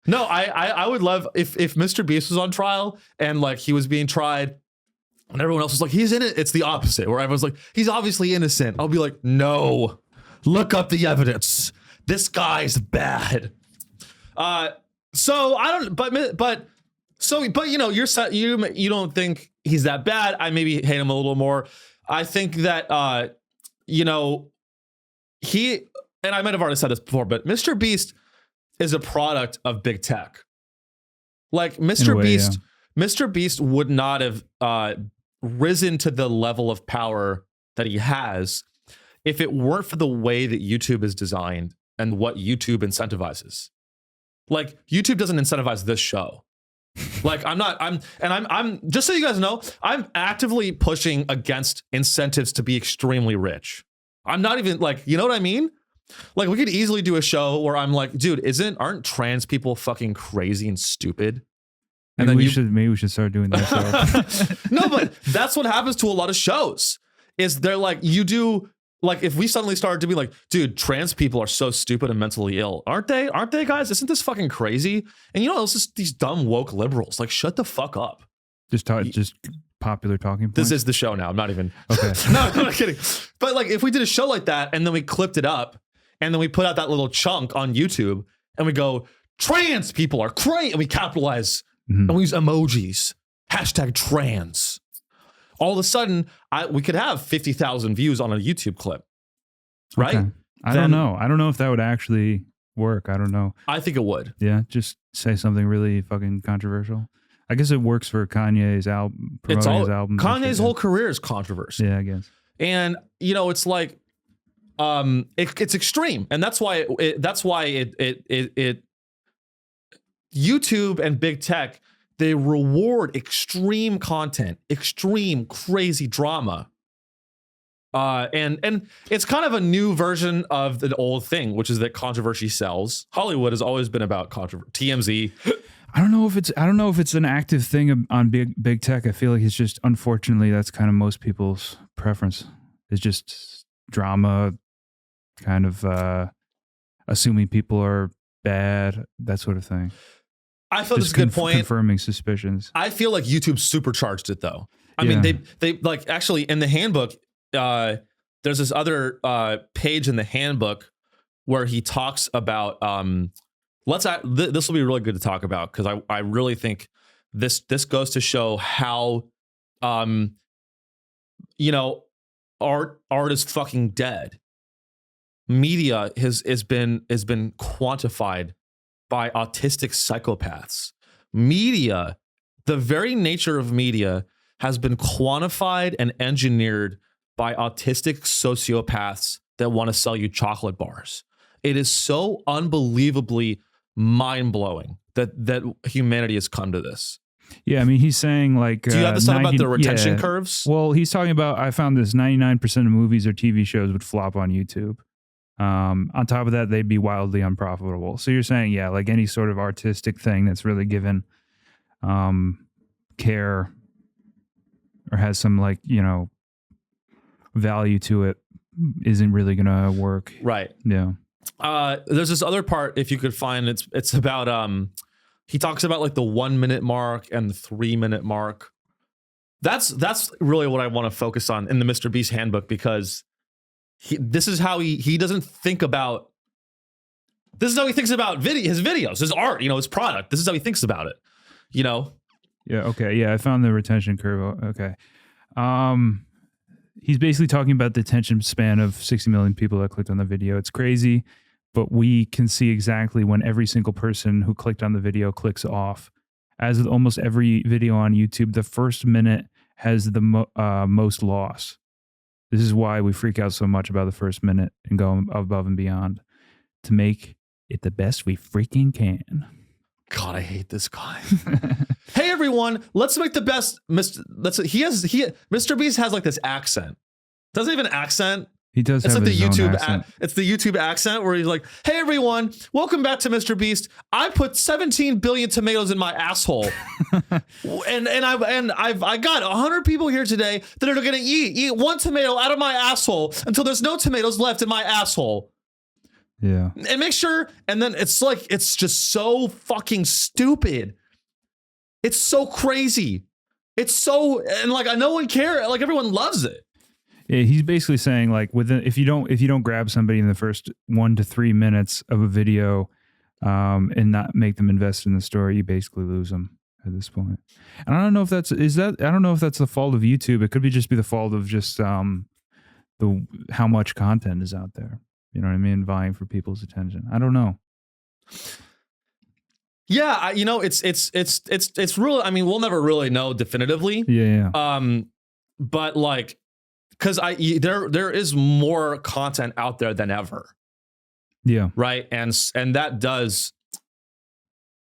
[SPEAKER 3] No, I would love if Mr. Beast was on trial and like he was being tried and everyone else was like, he's in it. It's the opposite where everyone's like, he's obviously innocent. I'll be like, no, look up the evidence. This guy's bad. So I don't, but you know, you don't think he's that bad. I maybe hate him a little more. I think that, you know, and I might have already said this before, but Mr. Beast is a product of big tech. Like Mr. Beast would not have risen to the level of power that he has if it weren't for the way that YouTube is designed and what YouTube incentivizes. Like YouTube doesn't incentivize this show. Like I'm just so you guys know, I'm actively pushing against incentives to be extremely rich. I'm not even like, you know what I mean? Like we could easily do a show where I'm like, dude, aren't trans people fucking crazy and stupid? And
[SPEAKER 4] maybe we should start doing that show.
[SPEAKER 3] No, but that's what happens to a lot of shows. Is they're like, you do like if we suddenly started to be like, dude, trans people are so stupid and mentally ill, aren't they? Aren't they, guys? Isn't this fucking crazy? And you know, it's just these dumb woke liberals. Like, shut the fuck up.
[SPEAKER 4] Just popular talking points.
[SPEAKER 3] This is the show now. I'm not even.
[SPEAKER 4] Okay.
[SPEAKER 3] No, I'm not kidding. But like, if we did a show like that and then we clipped it up and then we put out that little chunk on YouTube and we go, trans people are crazy, and we capitalize and we use emojis, #trans. All of a sudden, we could have 50,000 views on a YouTube clip, right?
[SPEAKER 4] Okay. I don't know. I don't know if that would actually work. I don't know.
[SPEAKER 3] I think it would.
[SPEAKER 4] Yeah, just say something really fucking controversial. I guess it works for Kanye's album. His album.
[SPEAKER 3] Kanye's whole career is controversy.
[SPEAKER 4] Yeah, I guess.
[SPEAKER 3] And you know, it's like, it's extreme, and that's why YouTube and big tech, they reward extreme content, extreme crazy drama. And it's kind of a new version of the old thing, which is that controversy sells. Hollywood has always been about controversy. TMZ.
[SPEAKER 4] I don't know if it's an active thing on big tech. I feel like it's just, unfortunately, that's kind of most people's preference. It's just drama, kind of assuming people are bad, that sort of thing.
[SPEAKER 3] I feel that's a good point.
[SPEAKER 4] Confirming suspicions.
[SPEAKER 3] I feel like YouTube supercharged it though. I mean, they like actually in the handbook, there's this other page in the handbook where he talks about this will be really good to talk about, because I really think this goes to show how you know, art is fucking dead. Media has been quantified by autistic psychopaths. Media, the very nature of media, has been quantified and engineered by autistic sociopaths that want to sell you chocolate bars. It is so unbelievably mind-blowing that humanity has come to this. Yeah,
[SPEAKER 4] I mean, he's saying like...
[SPEAKER 3] Do you have this stuff about the retention curves?
[SPEAKER 4] Well, he's talking about, I found this 99% of movies or TV shows would flop on YouTube. On top of that, they'd be wildly unprofitable. So you're saying, yeah, like any sort of artistic thing that's really given care or has some, like, you know, value to it isn't really gonna work.
[SPEAKER 3] Right.
[SPEAKER 4] Yeah.
[SPEAKER 3] There's this other part, if you could find, it's about he talks about like the 1 minute mark and the 3 minute mark. That's really what I want to focus on in the Mr. Beast handbook, because this is how he doesn't think about. This is how he thinks about his videos, his art, you know, his product. This is how he thinks about it, you know?
[SPEAKER 4] Yeah. Okay. Yeah. I found the retention curve. Okay. He's basically talking about the attention span of 60 million people that clicked on the video. It's crazy, but we can see exactly when every single person who clicked on the video clicks off. As with almost every video on YouTube, the first minute has the most loss. This is why we freak out so much about the first minute and go above and beyond to make it the best we freaking can.
[SPEAKER 3] God, I hate this guy. Hey everyone, let's make the best. Mr. Beast has like this accent. Doesn't even accent.
[SPEAKER 4] He does
[SPEAKER 3] It's
[SPEAKER 4] have
[SPEAKER 3] like the
[SPEAKER 4] his own
[SPEAKER 3] YouTube
[SPEAKER 4] accent.
[SPEAKER 3] it's the YouTube accent where he's like, "Hey everyone, welcome back to Mr. Beast. I put 17 billion tomatoes in my asshole." and I got 100 people here today that are going to eat one tomato out of my asshole until there's no tomatoes left in my asshole.
[SPEAKER 4] Yeah.
[SPEAKER 3] And make sure, and then it's like, it's just so fucking stupid. It's so crazy. It's so, and like, no one cares. Like, everyone loves it.
[SPEAKER 4] Yeah, he's basically saying like if you don't grab somebody in the first 1 to 3 minutes of a video, and not make them invest in the story, you basically lose them at this point. And I don't know if that's the fault of YouTube. It could be the fault of just how much content is out there. You know what I mean? Vying for people's attention. I don't know.
[SPEAKER 3] Yeah, it's real. I mean, we'll never really know definitively.
[SPEAKER 4] Yeah.
[SPEAKER 3] But like, because there is more content out there than ever.
[SPEAKER 4] Yeah.
[SPEAKER 3] Right. And that does.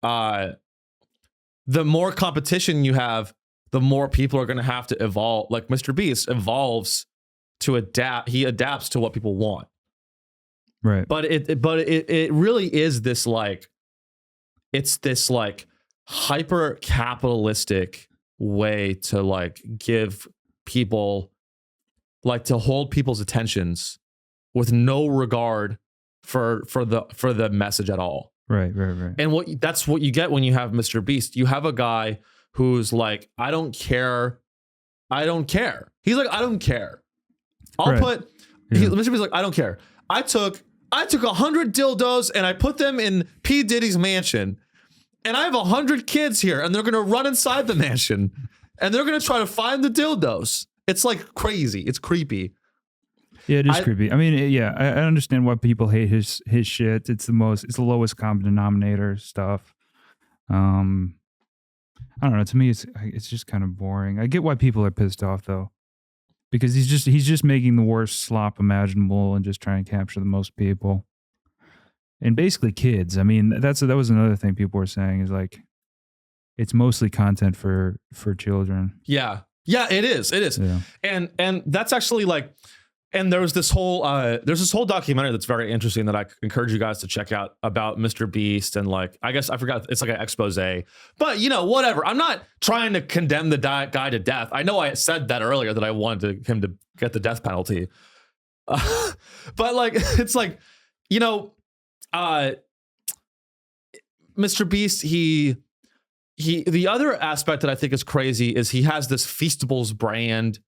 [SPEAKER 3] The more competition you have, the more people are going to have to evolve. Like Mr. Beast evolves to adapt. He adapts to what people want.
[SPEAKER 4] Right.
[SPEAKER 3] But it really is this like, it's this like hyper capitalistic way to like give people, like, to hold people's attentions with no regard for the message at all.
[SPEAKER 4] Right.
[SPEAKER 3] And that's what you get when you have Mr. Beast. You have a guy who's like, I don't care. He's like, I don't care. Mr. Beast's like, I don't care. I took 100 dildos and I put them in P. Diddy's mansion, and I have 100 kids here, and they're gonna run inside the mansion, and they're gonna try to find the dildos. It's like crazy. It's creepy.
[SPEAKER 4] Yeah, it is creepy. I mean, yeah, I understand why people hate his shit. It's the lowest common denominator stuff. I don't know. To me, it's just kind of boring. I get why people are pissed off though, because he's just making the worst slop imaginable and just trying to capture the most people, and basically kids. I mean, that was another thing people were saying is like, it's mostly content for children.
[SPEAKER 3] Yeah, it is.
[SPEAKER 4] Yeah.
[SPEAKER 3] And that's actually like, and there's this whole documentary that's very interesting that I encourage you guys to check out about Mr. Beast. And like, I guess I forgot, it's like an expose, but whatever. I'm not trying to condemn the guy to death. I know I said that earlier that I wanted him to get the death penalty. But like, it's like, Mr. Beast, the other aspect that I think is crazy is he has this Feastables brand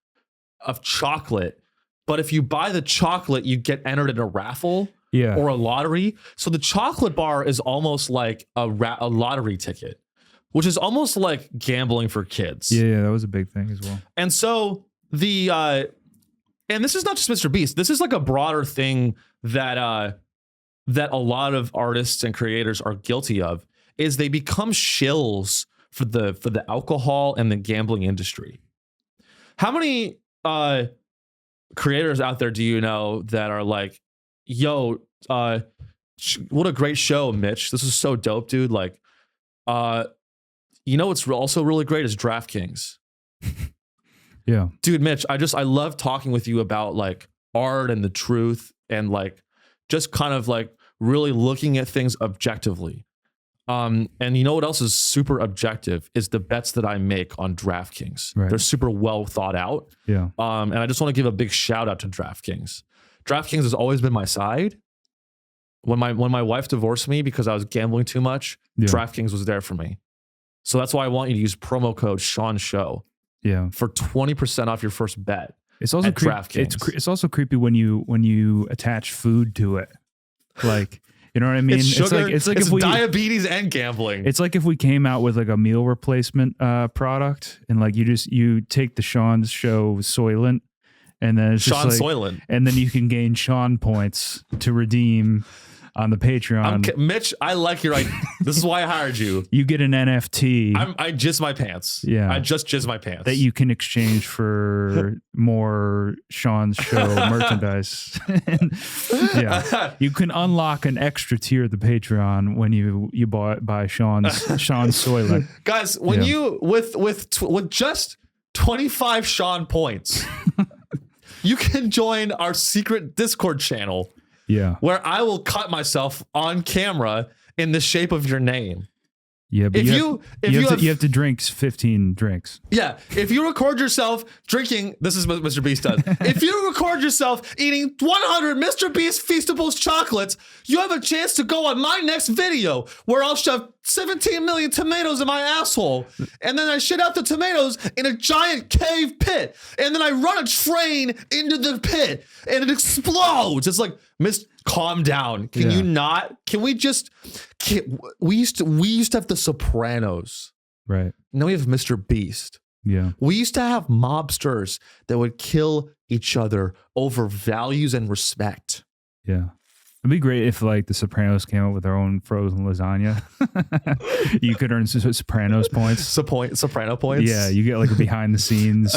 [SPEAKER 3] of chocolate, but if you buy the chocolate, you get entered in a raffle or a lottery. So the chocolate bar is almost like a lottery ticket, which is almost like gambling for kids.
[SPEAKER 4] Yeah, that was a big thing as well.
[SPEAKER 3] And so and this is not just Mr. Beast. This is like a broader thing that a lot of artists and creators are guilty of, is they become shills for the alcohol and the gambling industry. How many creators out there do you know that are like, yo, what a great show, Mitch. This is so dope, dude. Like, what's also really great is DraftKings.
[SPEAKER 4] Yeah.
[SPEAKER 3] Dude, Mitch, I love talking with you about like art and the truth and like just kind of like really looking at things objectively. And you know what else is super objective is the bets that I make on DraftKings.
[SPEAKER 4] Right.
[SPEAKER 3] They're super well thought out.
[SPEAKER 4] Yeah.
[SPEAKER 3] And I just want to give a big shout out to DraftKings. DraftKings has always been my side. When my wife divorced me because I was gambling too much, DraftKings was there for me. So that's why I want you to use promo code Sean Show.
[SPEAKER 4] Yeah.
[SPEAKER 3] For 20% off your first bet.
[SPEAKER 4] It's also
[SPEAKER 3] DraftKings.
[SPEAKER 4] It's also creepy when you attach food to it. Like, you know what I mean?
[SPEAKER 3] It's sugar,
[SPEAKER 4] it's like
[SPEAKER 3] it's
[SPEAKER 4] if we
[SPEAKER 3] diabetes and gambling.
[SPEAKER 4] It's like if we came out with like a meal replacement product, and like you take the Sean's Show Soylent, and then it's
[SPEAKER 3] Sean
[SPEAKER 4] just like,
[SPEAKER 3] Soylent,
[SPEAKER 4] and then you can gain Sean points to redeem on the Patreon.
[SPEAKER 3] Mitch, I like your idea. This is why I hired you.
[SPEAKER 4] You get an NFT.
[SPEAKER 3] I jizz my pants.
[SPEAKER 4] Yeah.
[SPEAKER 3] I just jizz my pants.
[SPEAKER 4] That you can exchange for more Sean's Show merchandise. Yeah. You can unlock an extra tier of the Patreon when you buy Sean's Soylent.
[SPEAKER 3] Guys, when you with just 25 Sean points, you can join our secret Discord channel.
[SPEAKER 4] Yeah.
[SPEAKER 3] Where I will cut myself on camera in the shape of your name.
[SPEAKER 4] Yeah, but you have to drink 15 drinks.
[SPEAKER 3] Yeah, if you record yourself drinking, this is what Mr. Beast does. If you record yourself eating 100 Mr. Beast Feastables chocolates, you have a chance to go on my next video where I'll shove 17 million tomatoes in my asshole. And then I shit out the tomatoes in a giant cave pit. And then I run a train into the pit and it explodes. It's like, calm down. Can you not? Can we just? We used to have the Sopranos,
[SPEAKER 4] right?
[SPEAKER 3] Now we have Mr. Beast.
[SPEAKER 4] Yeah.
[SPEAKER 3] We used to have mobsters that would kill each other over values and respect.
[SPEAKER 4] Yeah. It'd be great if like the Sopranos came up with their own frozen lasagna. You could earn Sopranos points.
[SPEAKER 3] Soprano points.
[SPEAKER 4] Yeah, you get like a behind the scenes.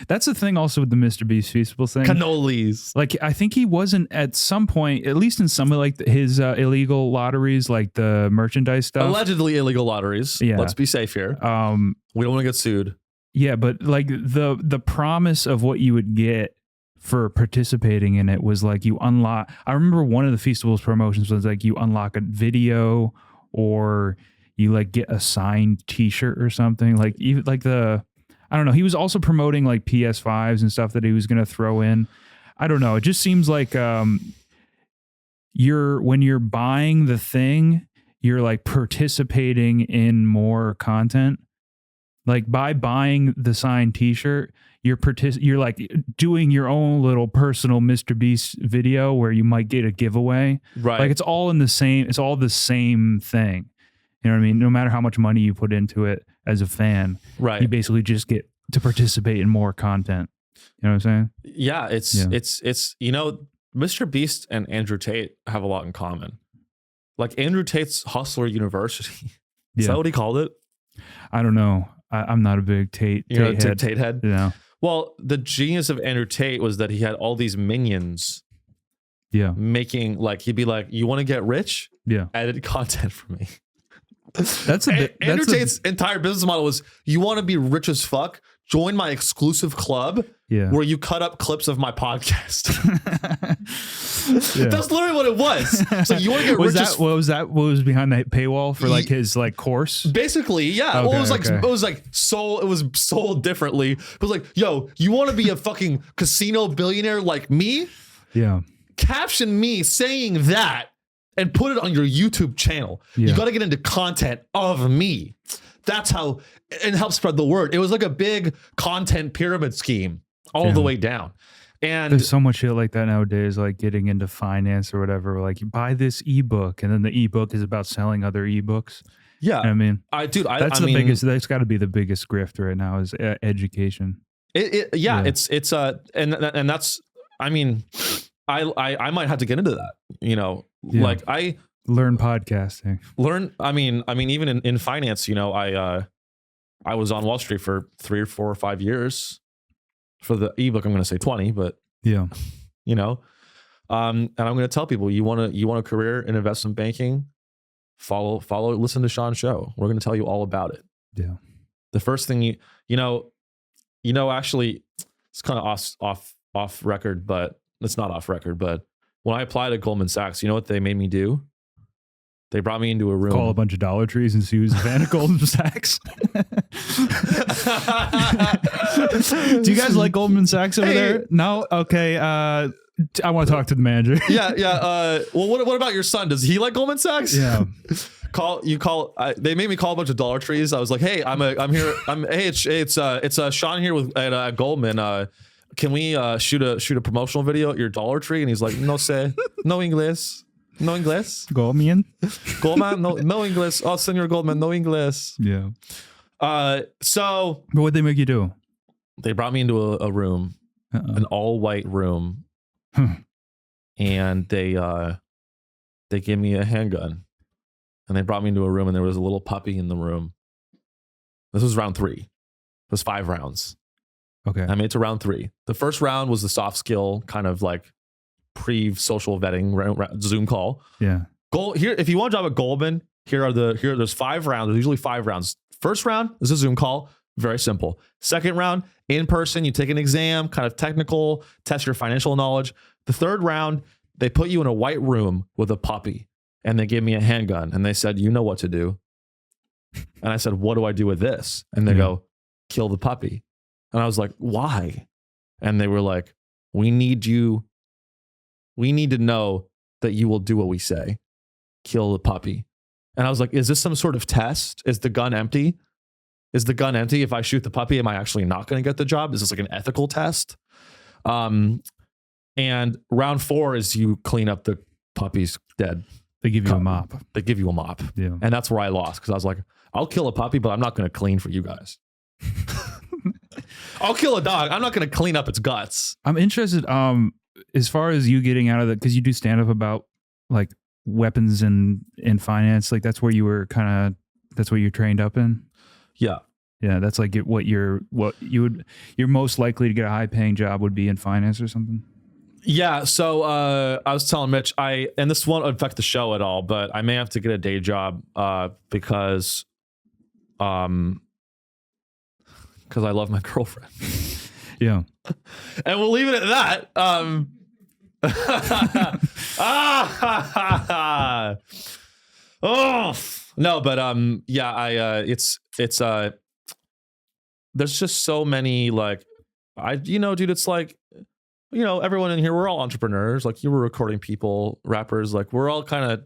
[SPEAKER 4] That's the thing also with the Mr. Beast Feastables thing.
[SPEAKER 3] Cannolis.
[SPEAKER 4] Like I think he wasn't at some point, at least in some of like his illegal lotteries, like the merchandise stuff.
[SPEAKER 3] Allegedly illegal lotteries. Yeah. Let's be safe here. We don't want to get sued.
[SPEAKER 4] Yeah, but like the promise of what you would get for participating in it was like you unlock. I remember one of the Feastables promotions was like you unlock a video or you like get a signed T-shirt or something. Like even like I don't know. He was also promoting like PS5s and stuff that he was going to throw in. I don't know. It just seems like when you're buying the thing, you're like participating in more content. Like by buying the signed T-shirt, you're like doing your own little personal Mr. Beast video where you might get a giveaway.
[SPEAKER 3] Right.
[SPEAKER 4] Like it's all the same thing. You know what I mean? No matter how much money you put into it as a fan,
[SPEAKER 3] right?
[SPEAKER 4] You basically just get to participate in more content. You know what I'm saying?
[SPEAKER 3] Yeah, it's Mr. Beast and Andrew Tate have a lot in common. Like Andrew Tate's Hustler University. Is that what he called it?
[SPEAKER 4] I don't know. I'm not a big Tate head.
[SPEAKER 3] Tate head?
[SPEAKER 4] Yeah.
[SPEAKER 3] Well, the genius of Andrew Tate was that he had all these minions.
[SPEAKER 4] Yeah.
[SPEAKER 3] Making like, he'd be like, you want to get rich?
[SPEAKER 4] Yeah.
[SPEAKER 3] Edit content for me.
[SPEAKER 4] Andrew
[SPEAKER 3] Tate's entire business model was, you want to be rich as fuck? Join my exclusive club where you cut up clips of my podcast. That's literally what it was. So you want to get rich
[SPEAKER 4] what was behind that paywall for like his like course?
[SPEAKER 3] Basically, yeah.
[SPEAKER 4] Okay,
[SPEAKER 3] it was sold differently. It was like, yo, you want to be a fucking casino billionaire like me?
[SPEAKER 4] Yeah.
[SPEAKER 3] Caption me saying that and put it on your YouTube channel.
[SPEAKER 4] Yeah.
[SPEAKER 3] You got to get into content of me. That's how, and help spread the word. It was like a big content pyramid scheme all the way down. And
[SPEAKER 4] there's so much shit like that nowadays, like getting into finance or whatever. Like you buy this ebook and then the ebook is about selling other ebooks.
[SPEAKER 3] Yeah.
[SPEAKER 4] You know what I mean,
[SPEAKER 3] that's
[SPEAKER 4] the biggest, that's got to be the biggest grift right now is education.
[SPEAKER 3] It's and that's, I mean, I might have to get into that, you know, like I
[SPEAKER 4] learn podcasting,
[SPEAKER 3] I mean, even in finance, you know, I was on Wall Street for 3 or 4 or 5 years. For the ebook, I'm going to say 20, but
[SPEAKER 4] yeah,
[SPEAKER 3] you know, and I'm going to tell people, you want a career in investment banking, listen to Sean's show. We're going to tell you all about it.
[SPEAKER 4] Yeah.
[SPEAKER 3] The first thing you know, actually it's kind of off record, but it's not off record. But when I applied at Goldman Sachs, you know what they made me do? They brought me into a room.
[SPEAKER 4] Call a bunch of Dollar Trees and see who's a fan of Goldman Sachs. Do you guys like Goldman Sachs over there? No? Okay. I want to talk to the manager.
[SPEAKER 3] Yeah. Well, what about your son? Does he like Goldman Sachs?
[SPEAKER 4] Yeah.
[SPEAKER 3] They made me call a bunch of Dollar Trees. I was like, hey, I'm here. Hey, it's Sean here at Goldman. Can we shoot a promotional video at your Dollar Tree? And he's like, no sé, no inglés. No inglés.
[SPEAKER 4] Goldman,
[SPEAKER 3] no English. Oh, Senor Goldman, no English.
[SPEAKER 4] Yeah.
[SPEAKER 3] So.
[SPEAKER 4] But what'd they make you do?
[SPEAKER 3] They brought me into a room, an all white room, and they gave me a handgun, and they brought me into a room, and there was a little puppy in the room. This was round 3. It was 5 rounds.
[SPEAKER 4] Okay.
[SPEAKER 3] I made it to round 3. The first round was the soft skill kind of like pre-social vetting Zoom call.
[SPEAKER 4] Yeah.
[SPEAKER 3] Here, if you want a job at Goldman, there's 5 rounds. There's usually 5 rounds. First round is a Zoom call. Very simple. Second round, in person, you take an exam, kind of technical, test your financial knowledge. The third round, they put you in a white room with a puppy and they gave me a handgun and they said, you know what to do. And I said, what do I do with this? And they go, kill the puppy. And I was like, why? And they were like, we need to know that you will do what we say. Kill the puppy. And I was like, is this some sort of test? Is the gun empty? Is the gun empty? If I shoot the puppy, am I actually not going to get the job? Is this like an ethical test? And round 4 is you clean up the puppy's dead.
[SPEAKER 4] They give you a mop.
[SPEAKER 3] They give you a mop.
[SPEAKER 4] Yeah.
[SPEAKER 3] And that's where I lost because I was like, I'll kill a puppy, but I'm not going to clean for you guys. I'll kill a dog. I'm not going to clean up its guts.
[SPEAKER 4] I'm interested as far as you getting out of it, because you do stand up about like weapons and finance. Like that's where you were that's what you're trained up in.
[SPEAKER 3] Yeah.
[SPEAKER 4] Yeah. That's like you're most likely to get a high paying job would be in finance or something.
[SPEAKER 3] Yeah. So I was telling Mitch, and this won't affect the show at all, but I may have to get a day job because I love my girlfriend.
[SPEAKER 4] Yeah.
[SPEAKER 3] And we'll leave it at that. Oh no, but yeah, it's there's just so many like dude, it's like, everyone in here, we're all entrepreneurs. Like you were recording people, rappers, like we're all kind of,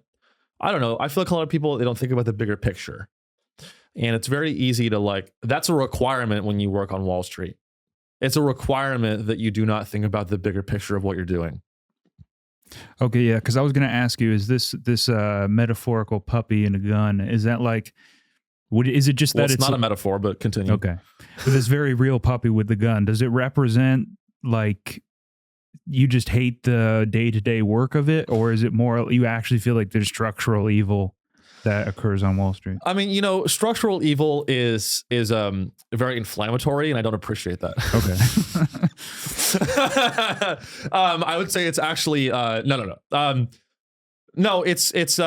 [SPEAKER 3] I don't know. I feel like a lot of people, they don't think about the bigger picture. And it's very easy to like, that's a requirement when you work on Wall Street. It's a requirement that you do not think about the bigger picture of what you're doing.
[SPEAKER 4] Okay, yeah, because I was going to ask you, is this metaphorical puppy and a gun, is that like, is it just that
[SPEAKER 3] it's not a metaphor, but continue.
[SPEAKER 4] Okay. But this very real puppy with the gun, does it represent like you just hate the day-to-day work of it, or is it more you actually feel like there's structural evil that occurs on Wall Street?
[SPEAKER 3] I mean, structural evil is very inflammatory, and I don't appreciate that.
[SPEAKER 4] Okay.
[SPEAKER 3] I would say it's actually no. It's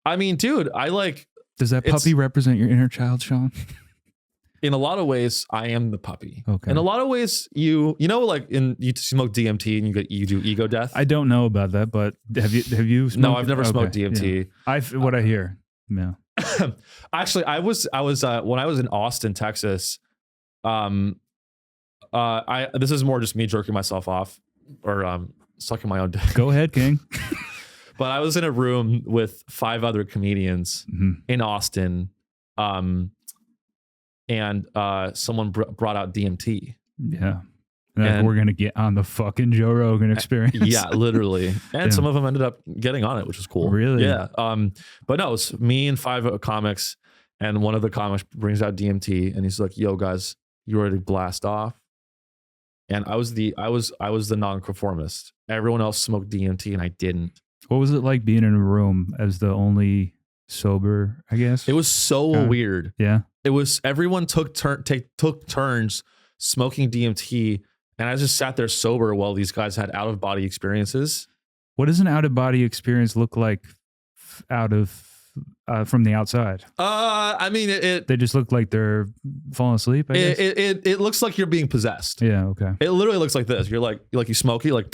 [SPEAKER 3] I mean, dude, I like.
[SPEAKER 4] Does that puppy represent your inner child, Sean?
[SPEAKER 3] In a lot of ways, I am the puppy.
[SPEAKER 4] Okay.
[SPEAKER 3] In a lot of ways, you like you smoke DMT and you do ego death.
[SPEAKER 4] I don't know about that, but have you smoked?
[SPEAKER 3] No, I've never smoked DMT.
[SPEAKER 4] Yeah. What I hear. Yeah.
[SPEAKER 3] Actually, I was when I was in Austin, Texas. This is more just me jerking myself off or sucking my own dick.
[SPEAKER 4] Go ahead, King.
[SPEAKER 3] But I was in a room with 5 other comedians in Austin. And someone brought out DMT.
[SPEAKER 4] Yeah. And we're going to get on the fucking Joe Rogan Experience.
[SPEAKER 3] Yeah, literally. And some of them ended up getting on it, which was cool.
[SPEAKER 4] Really?
[SPEAKER 3] Yeah. But no, it's me and 5 comics, and one of the comics brings out DMT and he's like, yo guys, you ready to blast off? And I was the nonconformist. Everyone else smoked DMT and I didn't.
[SPEAKER 4] What was it like being in a room as the only sober, I guess?
[SPEAKER 3] It was so weird.
[SPEAKER 4] Yeah.
[SPEAKER 3] It was, everyone took turns smoking DMT, and I just sat there sober while these guys had out of body experiences.
[SPEAKER 4] What does an out of body experience look like from the outside?
[SPEAKER 3] I mean,
[SPEAKER 4] they just look like they're falling asleep. I guess
[SPEAKER 3] it looks like you're being possessed.
[SPEAKER 4] Yeah. Okay.
[SPEAKER 3] It literally looks like this. You're like you smoke it. You're like,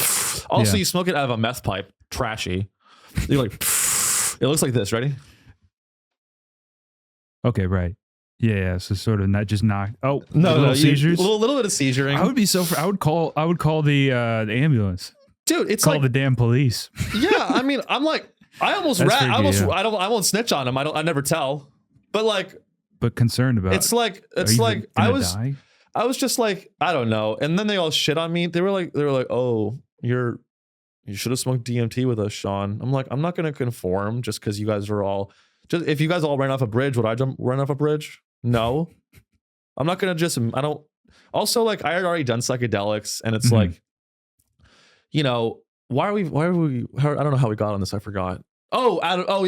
[SPEAKER 3] also you smoke it out of a meth pipe. Trashy. You're like, it looks like this. Ready?
[SPEAKER 4] Okay. Right. Yeah. So sort of not just knock. Oh
[SPEAKER 3] no,
[SPEAKER 4] seizures.
[SPEAKER 3] A little bit of seizuring.
[SPEAKER 4] I would be I would call the ambulance.
[SPEAKER 3] Dude, it's
[SPEAKER 4] call the damn police.
[SPEAKER 3] Yeah. I mean, I'm like, I almost rat. I won't snitch on him. I never tell. But
[SPEAKER 4] concerned about
[SPEAKER 3] it's like I was just like, I don't know. And then they all shit on me. They were like, oh, you should have smoked DMT with us, Sean. I'm like, I'm not gonna conform just because you guys are all if you guys all ran off a bridge, would I run off a bridge? No. I'm not gonna I don't also like I had already done psychedelics, and it's like, why are we I don't know how we got on this, I forgot. Oh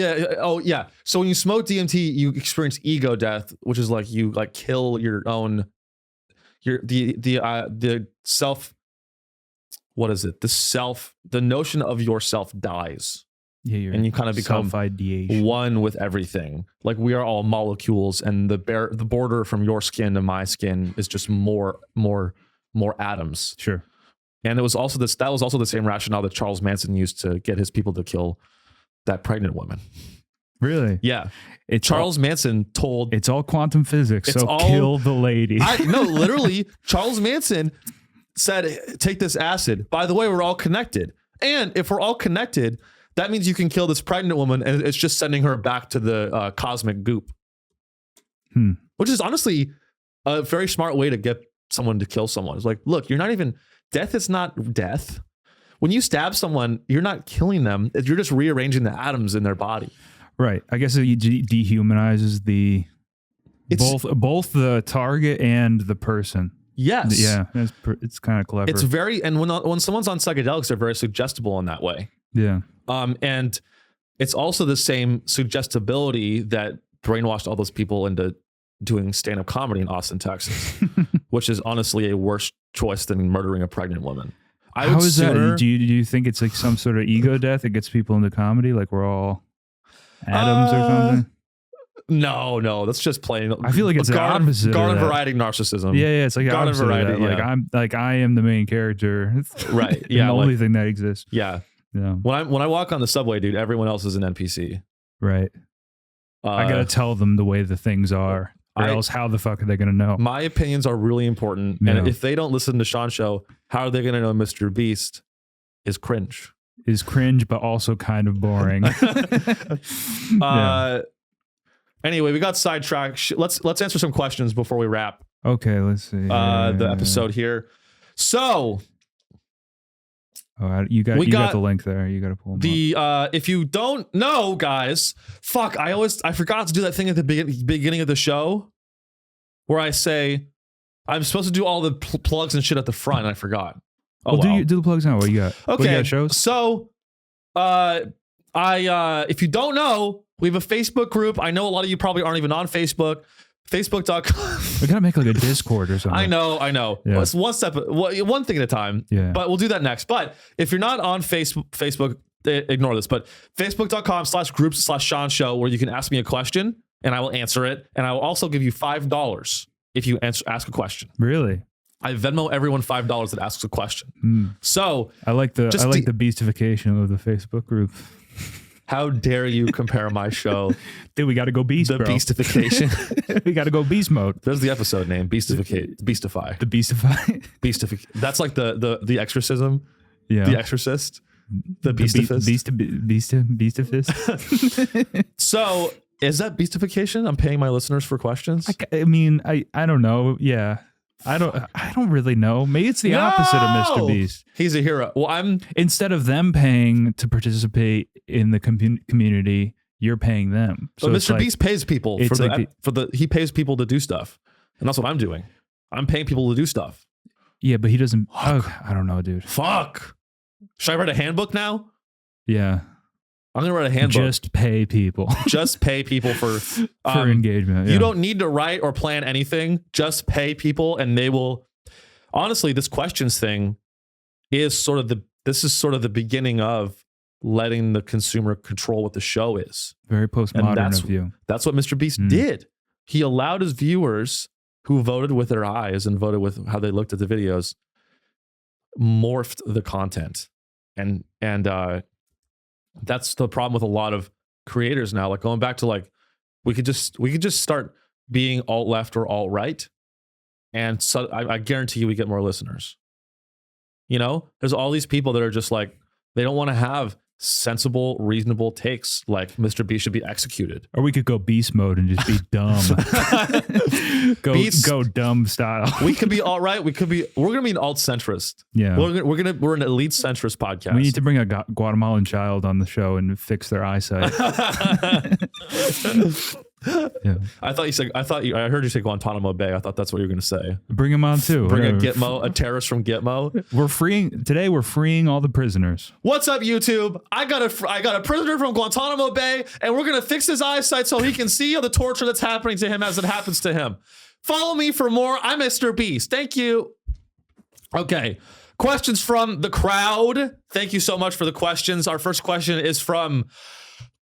[SPEAKER 3] yeah. So when you smoke DMT, you experience ego death, which is like you like kill your own the self. What is it? The notion of yourself dies. and you kind of become
[SPEAKER 4] self-ideation.
[SPEAKER 3] one with everything. Like we are all molecules, and the border from your skin to my skin is just more atoms.
[SPEAKER 4] Sure.
[SPEAKER 3] And it was also that was also the same rationale that Charles Manson used to get his people to kill that pregnant woman.
[SPEAKER 4] Really?
[SPEAKER 3] Yeah. Charles Manson told...
[SPEAKER 4] It's all quantum physics, so kill the lady.
[SPEAKER 3] No, literally, Charles Manson said, take this acid. By the way, we're all connected. And if we're all connected, that means you can kill this pregnant woman, and it's just sending her back to the cosmic goop. Which is honestly a very smart way to get someone to kill someone. It's like, look, you're not even... Death is not death. When you stab someone, you're not killing them. You're just rearranging the atoms in their body.
[SPEAKER 4] Right. I guess it dehumanizes both the target and the person.
[SPEAKER 3] Yes.
[SPEAKER 4] Yeah. It's kind of clever.
[SPEAKER 3] It's very, and when someone's on psychedelics, they're very suggestible in that way.
[SPEAKER 4] Yeah.
[SPEAKER 3] And it's also the same suggestibility that brainwashed all those people into doing stand-up comedy in Austin, Texas, which is honestly a worse choice than murdering a pregnant woman.
[SPEAKER 4] How is that? Do you think it's like some sort of ego death that gets people into comedy? Like we're all atoms or something?
[SPEAKER 3] No, that's just plain.
[SPEAKER 4] I feel like it's the opposite.
[SPEAKER 3] Garden variety narcissism.
[SPEAKER 4] Yeah, it's like garden variety. Like I am the main character.
[SPEAKER 3] Right. Yeah.
[SPEAKER 4] The only thing that exists.
[SPEAKER 3] Yeah. When I walk on the subway, dude, everyone else is an NPC.
[SPEAKER 4] Right. I gotta tell them the way the things are. Or else how the fuck are they going to know?
[SPEAKER 3] My opinions are really important. Yeah. And if they don't listen to Sean's show, how are they going to know Mr. Beast is cringe?
[SPEAKER 4] Is cringe, but also kind of boring.
[SPEAKER 3] Anyway, we got sidetracked. Let's answer some questions before we wrap.
[SPEAKER 4] Okay, let's see.
[SPEAKER 3] The episode here. So...
[SPEAKER 4] Oh, you got the link there. You got to pull them up.
[SPEAKER 3] If you don't know, guys, fuck, I forgot to do that thing at the beginning of the show where I say I'm supposed to do all the plugs and shit at the front, and I forgot.
[SPEAKER 4] Oh, well, do the plugs now. What you got?
[SPEAKER 3] Okay,
[SPEAKER 4] what you got, shows?
[SPEAKER 3] So, if you don't know, we have a Facebook group. I know a lot of you probably aren't even on Facebook. Facebook.com.
[SPEAKER 4] We gotta make like a Discord or something.
[SPEAKER 3] I know.
[SPEAKER 4] Yeah.
[SPEAKER 3] Well, it's one thing at a time.
[SPEAKER 4] Yeah.
[SPEAKER 3] But we'll do that next. But if you're not on Facebook, ignore this. But Facebook.com/groups/Sean Show, where you can ask me a question and I will answer it, and I will also give you $5 if you ask a question.
[SPEAKER 4] Really?
[SPEAKER 3] I Venmo everyone $5 that asks a question. So
[SPEAKER 4] I like the beastification of the Facebook group.
[SPEAKER 3] How dare you compare my show?
[SPEAKER 4] Dude, we got to go beast,
[SPEAKER 3] The beastification.
[SPEAKER 4] We got to go beast mode.
[SPEAKER 3] There's the episode name, Beastify.
[SPEAKER 4] The beastify.
[SPEAKER 3] Beastify. That's like the exorcism.
[SPEAKER 4] Yeah.
[SPEAKER 3] The Exorcist. The beastifist.
[SPEAKER 4] Beastifist.
[SPEAKER 3] So is that beastification? I'm paying my listeners for questions.
[SPEAKER 4] I mean, I don't know. Yeah. I don't really know. Maybe it's the opposite of Mr. Beast.
[SPEAKER 3] He's a hero. Well,
[SPEAKER 4] instead of them paying to participate in the community, you're paying them.
[SPEAKER 3] So Mr. Beast pays people he pays people to do stuff. And that's what I'm doing. I'm paying people to do stuff.
[SPEAKER 4] Yeah, but he doesn't. Oh, I don't know, dude.
[SPEAKER 3] Fuck. Should I write a handbook now?
[SPEAKER 4] Yeah.
[SPEAKER 3] I'm going to write a handbook.
[SPEAKER 4] Just pay people.
[SPEAKER 3] Just pay people for
[SPEAKER 4] engagement. Yeah.
[SPEAKER 3] You don't need to write or plan anything. Just pay people and they will. Honestly, this questions thing is sort of the beginning of letting the consumer control what the show is.
[SPEAKER 4] Very postmodern of you.
[SPEAKER 3] That's what Mr. Beast did. He allowed his viewers who voted with their eyes and voted with how they looked at the videos, morphed the content. And that's the problem with a lot of creators now. Like going back to like, we could just start being alt left or alt right, and so I guarantee you we get more listeners. You know, there's all these people that are just like, they don't want to have sensible, reasonable takes. Like Mr. Beast should be executed.
[SPEAKER 4] Or we could go beast mode and just be dumb. go dumb style.
[SPEAKER 3] We could be alt right. We're gonna be an alt centrist.
[SPEAKER 4] Yeah,
[SPEAKER 3] we're an elite centrist podcast.
[SPEAKER 4] We need to bring a Guatemalan child on the show and fix their eyesight. Yeah.
[SPEAKER 3] I heard you say Guantanamo Bay. I thought that's what you were going to say.
[SPEAKER 4] Bring him on too.
[SPEAKER 3] Bring a terrorist from Gitmo.
[SPEAKER 4] We're freeing all the prisoners.
[SPEAKER 3] What's up, YouTube? I got a prisoner from Guantanamo Bay, and we're going to fix his eyesight so he can see all the torture that's happening to him as it happens to him. Follow me for more. I'm Mr. Beast. Thank you. Okay. Questions from the crowd. Thank you so much for the questions. Our first question is from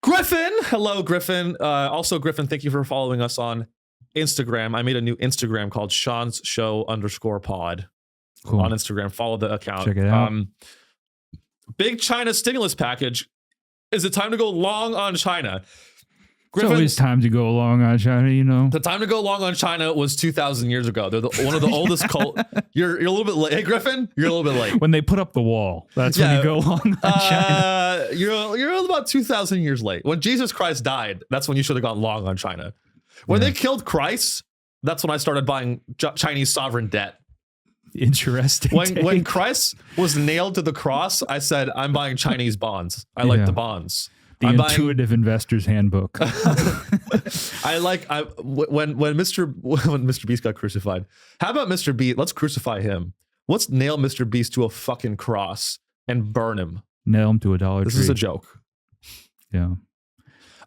[SPEAKER 3] Griffin. Hello, Griffin. Also, Griffin, thank you for following us on Instagram. I made a new Instagram called Sean's Show _pod on Instagram. Follow the account.
[SPEAKER 4] Check it out.
[SPEAKER 3] Big China stimulus package. Is it time to go long on China?
[SPEAKER 4] It's always time to go long on China, you know.
[SPEAKER 3] The time to go long on China was 2,000 years ago. They're one of the oldest cult. You're a little bit late, hey, Griffin. You're a little bit late.
[SPEAKER 4] When they put up the wall, that's when you go long on China.
[SPEAKER 3] You're about 2,000 years late. When Jesus Christ died, that's when you should have gone long on China. When they killed Christ, that's when I started buying Chinese sovereign debt.
[SPEAKER 4] Interesting.
[SPEAKER 3] When Christ was nailed to the cross, I said, I'm buying Chinese bonds. I like the bonds.
[SPEAKER 4] The intuitive investor's handbook.
[SPEAKER 3] When Mr. Beast got crucified. How about Mr. Beast? Let's crucify him. Let's nail Mr. Beast to a fucking cross and burn him.
[SPEAKER 4] Nail him to a dollar tree.
[SPEAKER 3] This is a joke.
[SPEAKER 4] Yeah.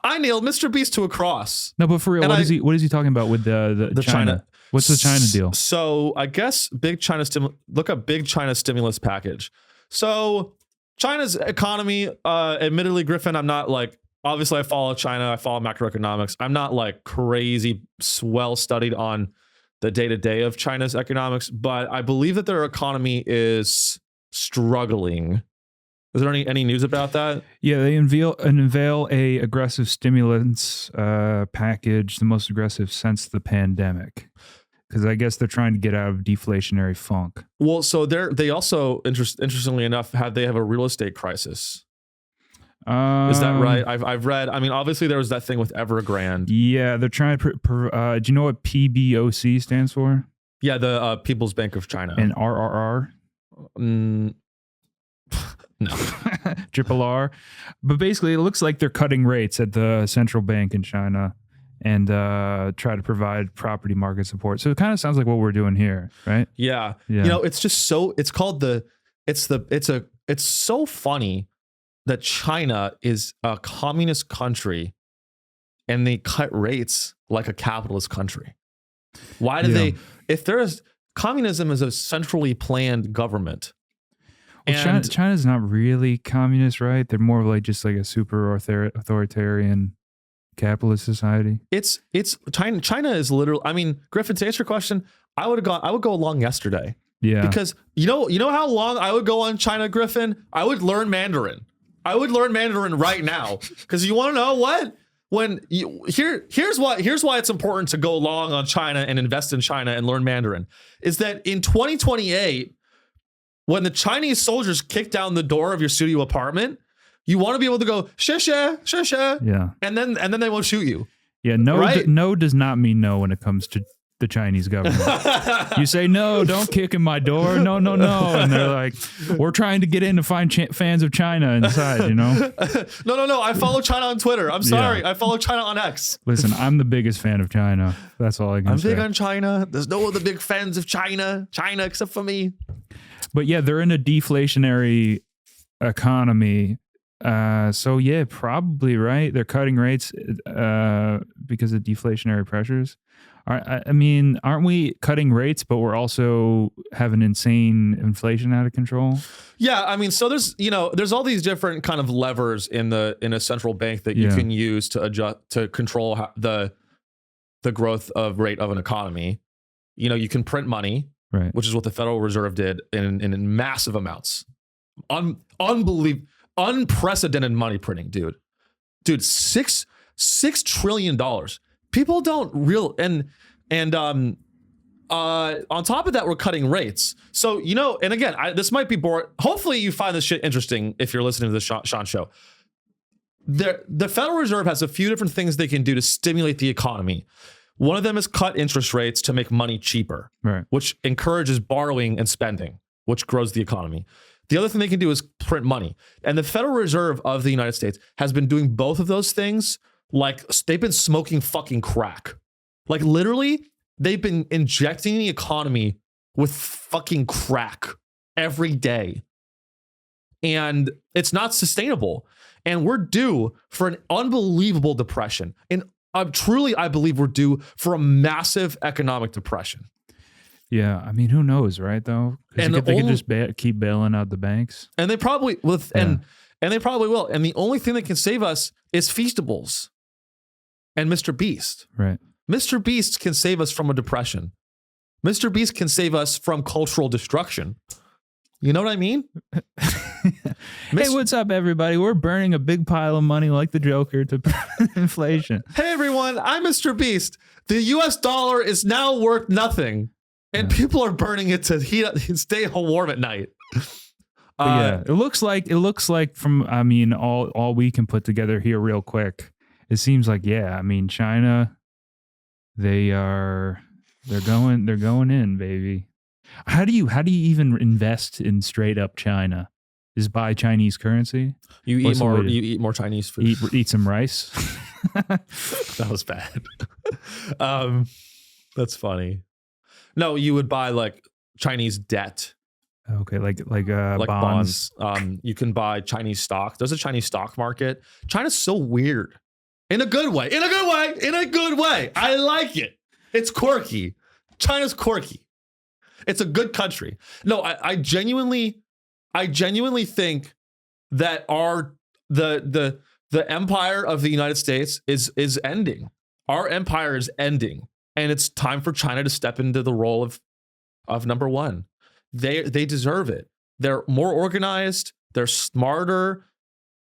[SPEAKER 3] I nailed Mr. Beast to a cross.
[SPEAKER 4] No, but for real, what is he talking about with the China? What's the China deal?
[SPEAKER 3] So I guess look up Big China stimulus package. So China's economy, admittedly, Griffin, I'm not like, obviously I follow China, I follow macroeconomics. I'm not like crazy well studied on the day-to-day of China's economics, but I believe that their economy is struggling. Is there any news about that?
[SPEAKER 4] Yeah, they unveil a aggressive stimulus package, the most aggressive since the pandemic. Because I guess they're trying to get out of deflationary funk.
[SPEAKER 3] Well, so they also, interestingly enough, have a real estate crisis. Is that right? I've read. I mean, obviously there was that thing with Evergrande.
[SPEAKER 4] Yeah, they're trying to. Do you know what PBOC stands for?
[SPEAKER 3] Yeah, the People's Bank of China.
[SPEAKER 4] And RRR.
[SPEAKER 3] No.
[SPEAKER 4] Triple R. But basically, it looks like they're cutting rates at the central bank in China and try to provide property market support. So it kind of sounds like what we're doing here, right?
[SPEAKER 3] Yeah. You know, it's just so, it's so funny that China is a communist country and they cut rates like a capitalist country. Why do they, if communism is a centrally planned government.
[SPEAKER 4] Well, China's not really communist, right? They're more like just like a super authoritarian capitalist society.
[SPEAKER 3] It's China is literally, I mean, Griffin, to answer your question, I would go along yesterday.
[SPEAKER 4] Yeah.
[SPEAKER 3] Because you know how long I would go on China, Griffin? I would learn Mandarin. I would learn Mandarin right now. Because you want to know what? Here's why it's important to go long on China and invest in China and learn Mandarin. Is that in 2028, when the Chinese soldiers kick down the door of your studio apartment, you want to be able to go "sheshe, sheshe,"
[SPEAKER 4] yeah,
[SPEAKER 3] and then they won't shoot you.
[SPEAKER 4] Yeah, no,
[SPEAKER 3] right?
[SPEAKER 4] No does not mean no when it comes to the Chinese government. You say no, don't kick in my door. No, and they're like, we're trying to get in to find fans of China inside. You know?
[SPEAKER 3] No. I follow China on Twitter. I'm sorry, I follow China on X.
[SPEAKER 4] Listen, I'm the biggest fan of China. That's all I can say.
[SPEAKER 3] I'm big on China. There's no other big fans of China except for me.
[SPEAKER 4] But yeah, they're in a deflationary economy. So yeah, probably right. They're cutting rates because of deflationary pressures. I mean, aren't we cutting rates, but we're also having insane inflation out of control? Yeah,
[SPEAKER 3] I mean, so there's all these different kind of levers in a central bank that you can use to adjust to control the growth of rate of an economy. You know, you can print money.
[SPEAKER 4] Right.
[SPEAKER 3] Which is what the Federal Reserve did in massive amounts. Unprecedented money printing, dude. $6 trillion. People don't on top of that, we're cutting rates. So, you know, and again, this might be boring. Hopefully you find this shit interesting if you're listening to the Sean Show. The Federal Reserve has a few different things they can do to stimulate the economy. One of them is cut interest rates to make money cheaper,
[SPEAKER 4] right,
[SPEAKER 3] which encourages borrowing and spending, which grows the economy. The other thing they can do is print money. And the Federal Reserve of the United States has been doing both of those things like they've been smoking fucking crack. Like literally, they've been injecting the economy with fucking crack every day. And it's not sustainable. And we're due for an unbelievable depression. And I believe we're due for a massive economic depression.
[SPEAKER 4] Yeah, I mean, who knows, right? Though,
[SPEAKER 3] And
[SPEAKER 4] they could just keep bailing out the banks,
[SPEAKER 3] and they probably will. And they probably will. And the only thing that can save us is Feastables and Mr. Beast.
[SPEAKER 4] right?
[SPEAKER 3] Mr. Beast can save us from a depression. Mr. Beast can save us from cultural destruction. You know what I mean?
[SPEAKER 4] Hey, what's up, everybody? We're burning a big pile of money like the Joker to inflation.
[SPEAKER 3] Hey, everyone, I'm Mr. Beast. The US dollar is now worth nothing, and people are burning it to stay warm at night.
[SPEAKER 4] Yeah, it looks like from, I mean, all we can put together here real quick, it seems like, yeah, I mean, China, they're going in, baby. How do you even invest in straight up China? Is buy Chinese currency? You
[SPEAKER 3] eat more Chinese food.
[SPEAKER 4] Eat some rice.
[SPEAKER 3] That was bad. That's funny. No, you would buy like Chinese debt.
[SPEAKER 4] Okay, like
[SPEAKER 3] bonds. You can buy Chinese stock. There's a Chinese stock market. China's so weird. In a good way. I like it. It's quirky. China's quirky. It's a good country. No, I genuinely think that the empire of the United States is ending. Our empire is ending, and it's time for China to step into the role of number one. They deserve it. They're more organized. They're smarter.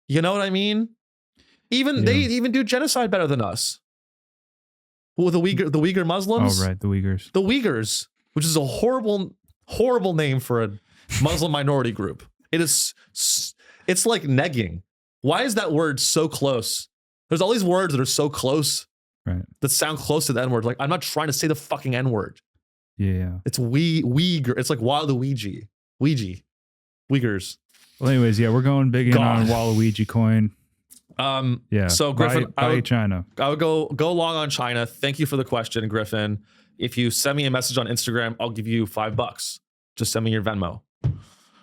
[SPEAKER 3] You know what I mean? They even do genocide better than us. Well, the Uyghur Muslims.
[SPEAKER 4] Oh, right, the Uyghurs. Which is a horrible name for a Muslim minority group. It's like negging. Why is that word so close? There's all these words that are so close, right? That
[SPEAKER 3] sound close to the N-word. Like, I'm not trying to say the fucking N-word.
[SPEAKER 4] Yeah.
[SPEAKER 3] It's Uyghur. It's like Waluigi. Uyghurs.
[SPEAKER 4] Well, anyways, yeah, we're going big in on Waluigi coin.
[SPEAKER 3] Yeah. So Griffin,
[SPEAKER 4] buy China.
[SPEAKER 3] I would go long on China. Thank you for the question, Griffin. If you send me a message on Instagram, I'll give you $5. Just send me your Venmo.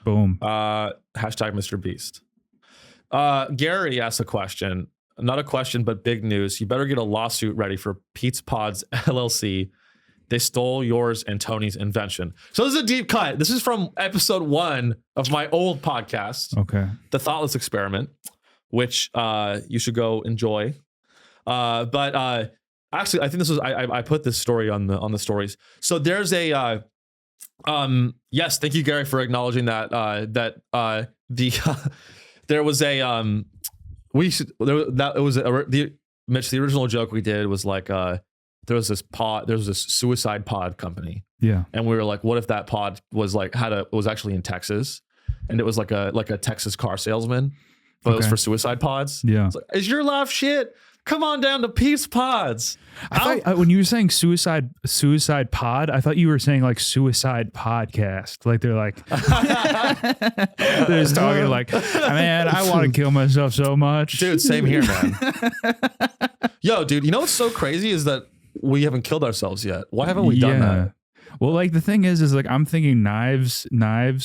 [SPEAKER 4] Boom.
[SPEAKER 3] Hashtag Mr. Beast. Gary asked a question. Not a question, but big news. You better get a lawsuit ready for Pete's Pods LLC. They stole yours and Tony's invention. So this is a deep cut. This is from episode 1 of my old podcast.
[SPEAKER 4] Okay.
[SPEAKER 3] The Thoughtless Experiment, which you should go enjoy. But actually, I think this was I put this story on the stories. So there's a yes, thank you, Gary, for acknowledging that there was a Mitch, the original joke we did was like there was this suicide pod company.
[SPEAKER 4] Yeah.
[SPEAKER 3] And we were like, what if that pod was like was actually in Texas, and it was like a Texas car salesman, but it was for suicide pods.
[SPEAKER 4] Yeah.
[SPEAKER 3] It's like, is your laugh shit? Come on down to Peace Pods.
[SPEAKER 4] I thought, when you were saying suicide pod, I thought you were saying like suicide podcast. Like they're like, they're just talking like, man, I want to kill myself so much.
[SPEAKER 3] Dude, same here, man. Yo, dude, you know what's so crazy is that we haven't killed ourselves yet. Why haven't we done that?
[SPEAKER 4] Well, like the thing is like I'm thinking knives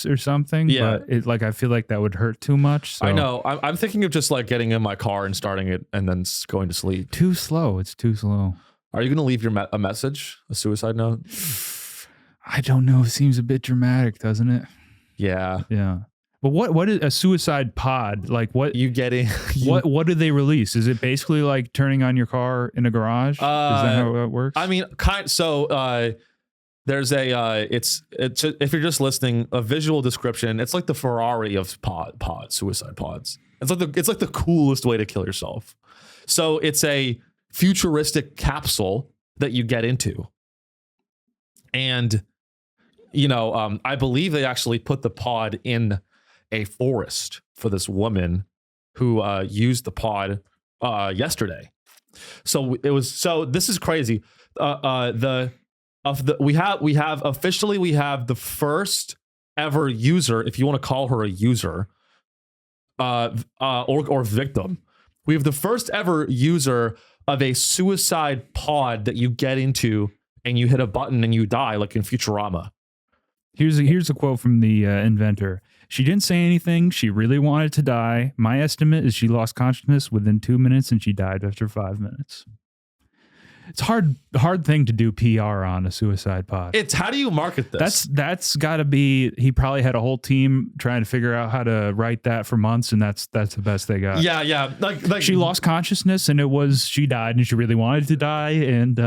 [SPEAKER 4] or something.
[SPEAKER 3] Yeah.
[SPEAKER 4] But it, like I feel like that would hurt too much. So.
[SPEAKER 3] I know. I'm thinking of just like getting in my car and starting it and then going to sleep.
[SPEAKER 4] Too slow. It's too slow.
[SPEAKER 3] Are you going to leave a message, a suicide note?
[SPEAKER 4] I don't know. It seems a bit dramatic, doesn't it?
[SPEAKER 3] Yeah.
[SPEAKER 4] Yeah. But what is a suicide pod? Like what
[SPEAKER 3] you getting?
[SPEAKER 4] What do they release? Is it basically like turning on your car in a garage? Is that how it works?
[SPEAKER 3] I mean, there's it's if you're just listening, a visual description. It's like the Ferrari of suicide pods. It's like the coolest way to kill yourself. So it's a futuristic capsule that you get into, and I believe they actually put the pod in a forest for this woman who used the pod yesterday. So this is crazy. We have the first ever user, if you want to call her a user, or victim. We have the first ever user of a suicide pod that you get into and you hit a button and you die, like in Futurama.
[SPEAKER 4] Here's a quote from the inventor. She didn't say anything. She really wanted to die. My estimate is she lost consciousness within 2 minutes and she died after 5 minutes. It's hard hard thing to do PR on a suicide pod.
[SPEAKER 3] It's how do you market this?
[SPEAKER 4] That's got to be. He probably had a whole team trying to figure out how to write that for months, and that's the best they got.
[SPEAKER 3] Yeah. Like
[SPEAKER 4] she lost consciousness, and she died, and she really wanted to die, and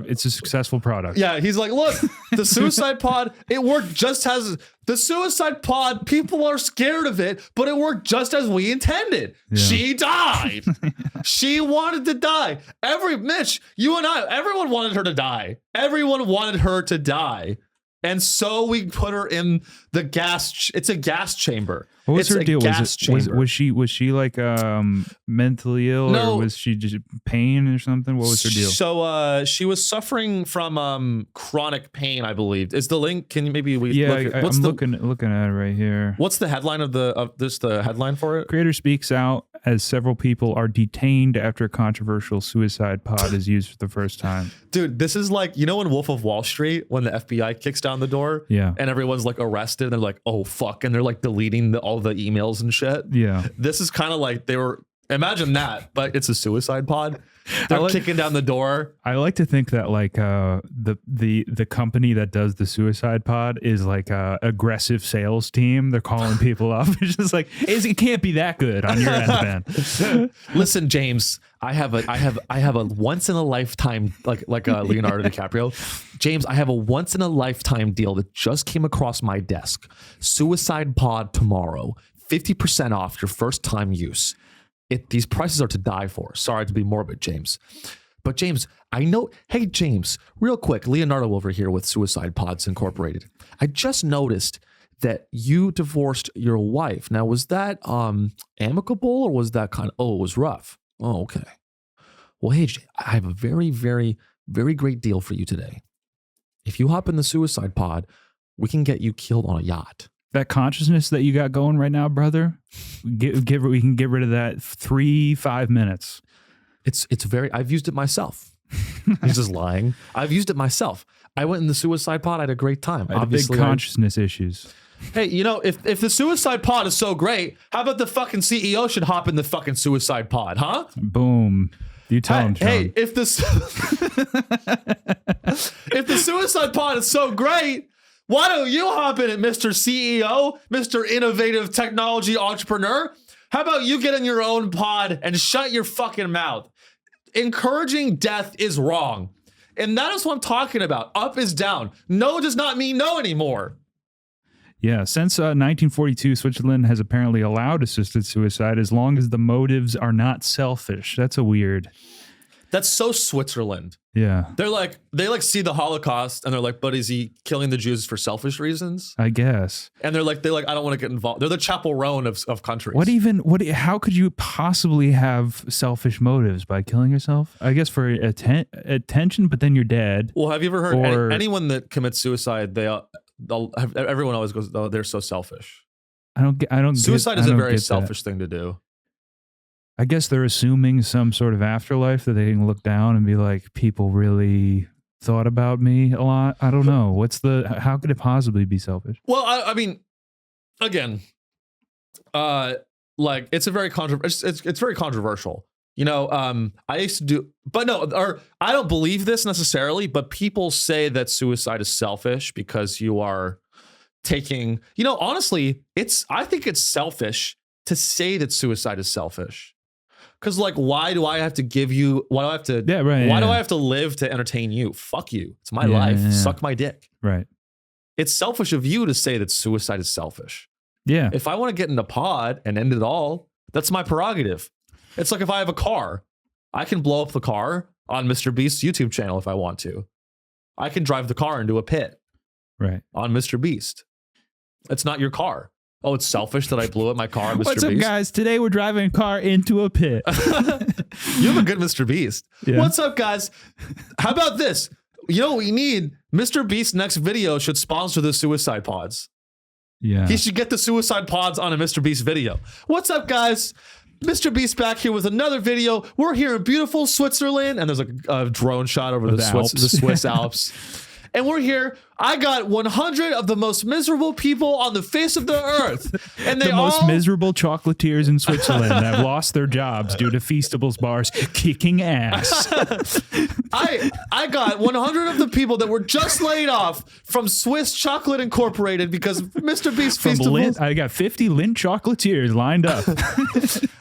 [SPEAKER 4] it's a successful product.
[SPEAKER 3] Yeah, he's like, look, the suicide pod, it worked just as the suicide pod. People are scared of it, but it worked just as we intended. Yeah. She died. She wanted to die. Mitch, you and I, everyone wanted her to die. Everyone wanted her to die. And so we put her in the gas. It's a gas chamber.
[SPEAKER 4] What was her deal? Was she like mentally ill,
[SPEAKER 3] no,
[SPEAKER 4] or was she just pain or something? What was her deal?
[SPEAKER 3] So she was suffering from chronic pain, I believe. Is the link? Can you maybe I'm looking
[SPEAKER 4] at it right here.
[SPEAKER 3] What's the headline of the headline for it?
[SPEAKER 4] Creator speaks out as several people are detained after a controversial suicide pod is used for the first time.
[SPEAKER 3] Dude, this is like, in Wolf of Wall Street when the FBI kicks down the door, and everyone's like arrested, and they're like, oh fuck, and they're like deleting all the emails and shit.
[SPEAKER 4] Yeah,
[SPEAKER 3] this is kind of like they were. Imagine that, but it's a suicide pod. They're kicking down the door.
[SPEAKER 4] I like to think that like the company that does the suicide pod is like a aggressive sales team. They're calling people up. It's just like it can't be that good on your end, man.
[SPEAKER 3] Listen, James, I have a once in a lifetime like Leonardo DiCaprio. James, I have a once in a lifetime deal that just came across my desk. Suicide pod tomorrow, 50% off your first time use. These prices are to die for. Sorry to be morbid, James. But James, I know. Hey, James, real quick, Leonardo over here with Suicide Pods Incorporated. I just noticed that you divorced your wife. Now, was that amicable, or was that it was rough? Oh, okay. Well, hey, I have a very, very, very great deal for you today. If you hop in the suicide pod, we can get you killed on a yacht.
[SPEAKER 4] That consciousness that you got going right now, brother, we can get rid of that 3-5 minutes.
[SPEAKER 3] It's very. I've used it myself. He's just lying. I've used it myself. I went in the suicide pod. I had a great time.
[SPEAKER 4] I had big consciousness issues.
[SPEAKER 3] Hey, if the suicide pod is so great, how about the fucking CEO should hop in the fucking suicide pod, huh?
[SPEAKER 4] Boom. You tell him, Sean.
[SPEAKER 3] Hey, if the suicide pod is so great, why don't you hop in it, Mr. CEO, Mr. Innovative Technology Entrepreneur? How about you get in your own pod and shut your fucking mouth? Encouraging death is wrong. And that is what I'm talking about. Up is down. No does not mean no anymore.
[SPEAKER 4] Yeah, since 1942, Switzerland has apparently allowed assisted suicide as long as the motives are not selfish. That's
[SPEAKER 3] That's so Switzerland.
[SPEAKER 4] Yeah.
[SPEAKER 3] They see the Holocaust and they're like, but is he killing the Jews for selfish reasons?
[SPEAKER 4] I guess.
[SPEAKER 3] And they're like, I don't want to get involved. They're the Chapel Roan of countries.
[SPEAKER 4] How could you possibly have selfish motives by killing yourself? I guess for attention, but then you're dead.
[SPEAKER 3] Well, have you ever heard anyone that commits suicide, everyone always goes, oh, they're so selfish. Suicide is a very selfish thing to do.
[SPEAKER 4] I guess they're assuming some sort of afterlife that they can look down and be like, people really thought about me a lot. I don't know. How could it possibly be selfish?
[SPEAKER 3] Well, I mean, again, it's very controversial. I used to do, but no, or I don't believe this necessarily, but people say that suicide is selfish because you are taking, honestly, I think it's selfish to say that suicide is selfish. Because why do I have to why do I have to live to entertain you? Fuck you. It's my life. Yeah. Suck my dick.
[SPEAKER 4] Right.
[SPEAKER 3] It's selfish of you to say that suicide is selfish.
[SPEAKER 4] Yeah.
[SPEAKER 3] If I want to get in the pod and end it all, that's my prerogative. It's like if I have a car, I can blow up the car on Mr. Beast's YouTube channel if I want to. I can drive the car into a pit.
[SPEAKER 4] Right.
[SPEAKER 3] On Mr. Beast. It's not your car. Oh, it's selfish that I blew up my car on Mr.
[SPEAKER 4] What's
[SPEAKER 3] Beast.
[SPEAKER 4] up, guys? Today we're driving a car into a pit.
[SPEAKER 3] You have a good Mr. Beast. Yeah. What's up, guys? How about this? You know what we need? Mr. Beast's next video should sponsor the suicide pods.
[SPEAKER 4] Yeah.
[SPEAKER 3] He should get the suicide pods on a Mr. Beast video. What's up, guys? Mr. Beast back here with another video. We're here in beautiful Switzerland, and there's a drone shot over the Swiss Alps. and we're here. I got 100 of the most miserable people on the face of the earth, and they
[SPEAKER 4] the most miserable chocolatiers in Switzerland have lost their jobs due to Feastables bars kicking ass.
[SPEAKER 3] I got 100 of the people that were just laid off from Swiss Chocolate Incorporated because Mr. Beast Feastables.
[SPEAKER 4] I got 50 Lindt chocolatiers lined up.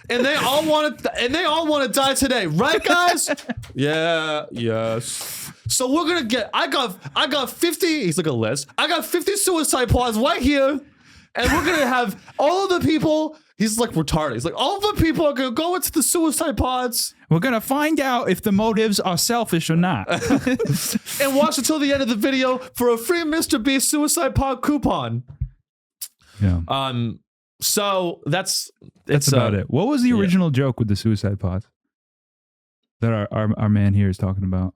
[SPEAKER 3] And they all want to die today, right, guys? Yeah, yes. So we're gonna get. I got 50. He's like a list. I got 50 suicide pods right here, and we're gonna have all of the people. He's like retarded. He's like, all of the people are gonna go into the suicide pods.
[SPEAKER 4] We're gonna find out if the motives are selfish or not,
[SPEAKER 3] and watch until the end of the video for a free Mr. Beast suicide pod coupon.
[SPEAKER 4] Yeah.
[SPEAKER 3] So that's
[SPEAKER 4] about it. What was the original joke with the suicide pods that our man here is talking about?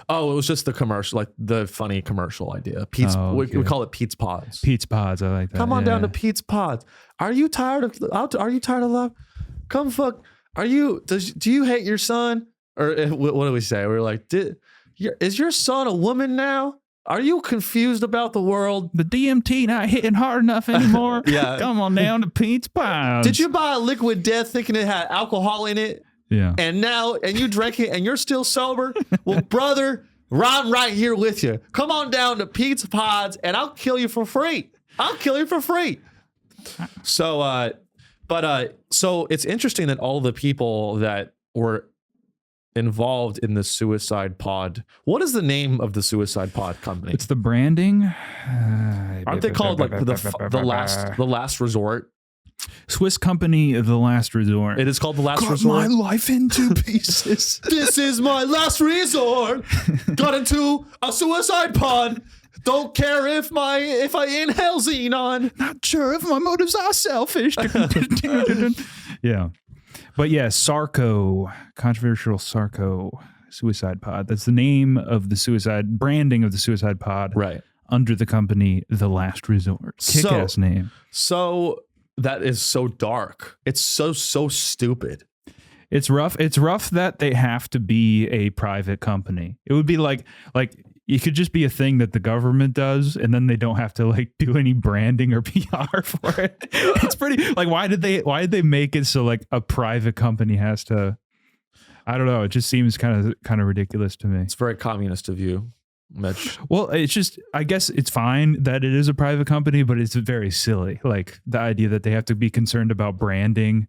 [SPEAKER 3] Oh, it was just the commercial, like the funny commercial idea. Pete's, we call it Pete's Pods.
[SPEAKER 4] Pete's Pods, I like that.
[SPEAKER 3] Come on down to Pete's Pods. Are you tired of love? Come fuck. Do you hate your son? Or what do we say? We're like, is your son a woman now? Are you confused about the world?
[SPEAKER 4] The DMT not hitting hard enough anymore.
[SPEAKER 3] Yeah.
[SPEAKER 4] Come on down to Pete's Pods.
[SPEAKER 3] Did you buy a liquid death thinking it had alcohol in it?
[SPEAKER 4] Yeah.
[SPEAKER 3] And you drank it and you're still sober? Well, brother, I'm right here with you. Come on down to Pete's Pods and I'll kill you for free. So, so it's interesting that all the people that were involved in the suicide pod. What is the name of the suicide pod company?
[SPEAKER 4] It's the branding.
[SPEAKER 3] Aren't they called like the last resort?
[SPEAKER 4] Swiss company, The Last Resort.
[SPEAKER 3] It is called The Last Resort.
[SPEAKER 4] Cut my life into pieces.
[SPEAKER 3] This is my last resort. Got into a suicide pod. Don't care if I inhale xenon.
[SPEAKER 4] Not sure if my motives are selfish. Yeah. But yeah, Sarco, controversial Sarco suicide pod. That's the name of the branding of the suicide pod.
[SPEAKER 3] Right.
[SPEAKER 4] Under the company, The Last Resort. Kick-ass name.
[SPEAKER 3] So that is so dark. It's so stupid.
[SPEAKER 4] It's rough. It's rough that they have to be a private company. It would be like it could just be a thing that the government does, and then they don't have to like do any branding or PR for it. It's pretty like why did they make it so like a private company has to? I don't know. It just seems kind of ridiculous to me.
[SPEAKER 3] It's very communist of you, Mitch.
[SPEAKER 4] Well, it's just, I guess it's fine that it is a private company, but it's very silly. Like the idea that they have to be concerned about branding.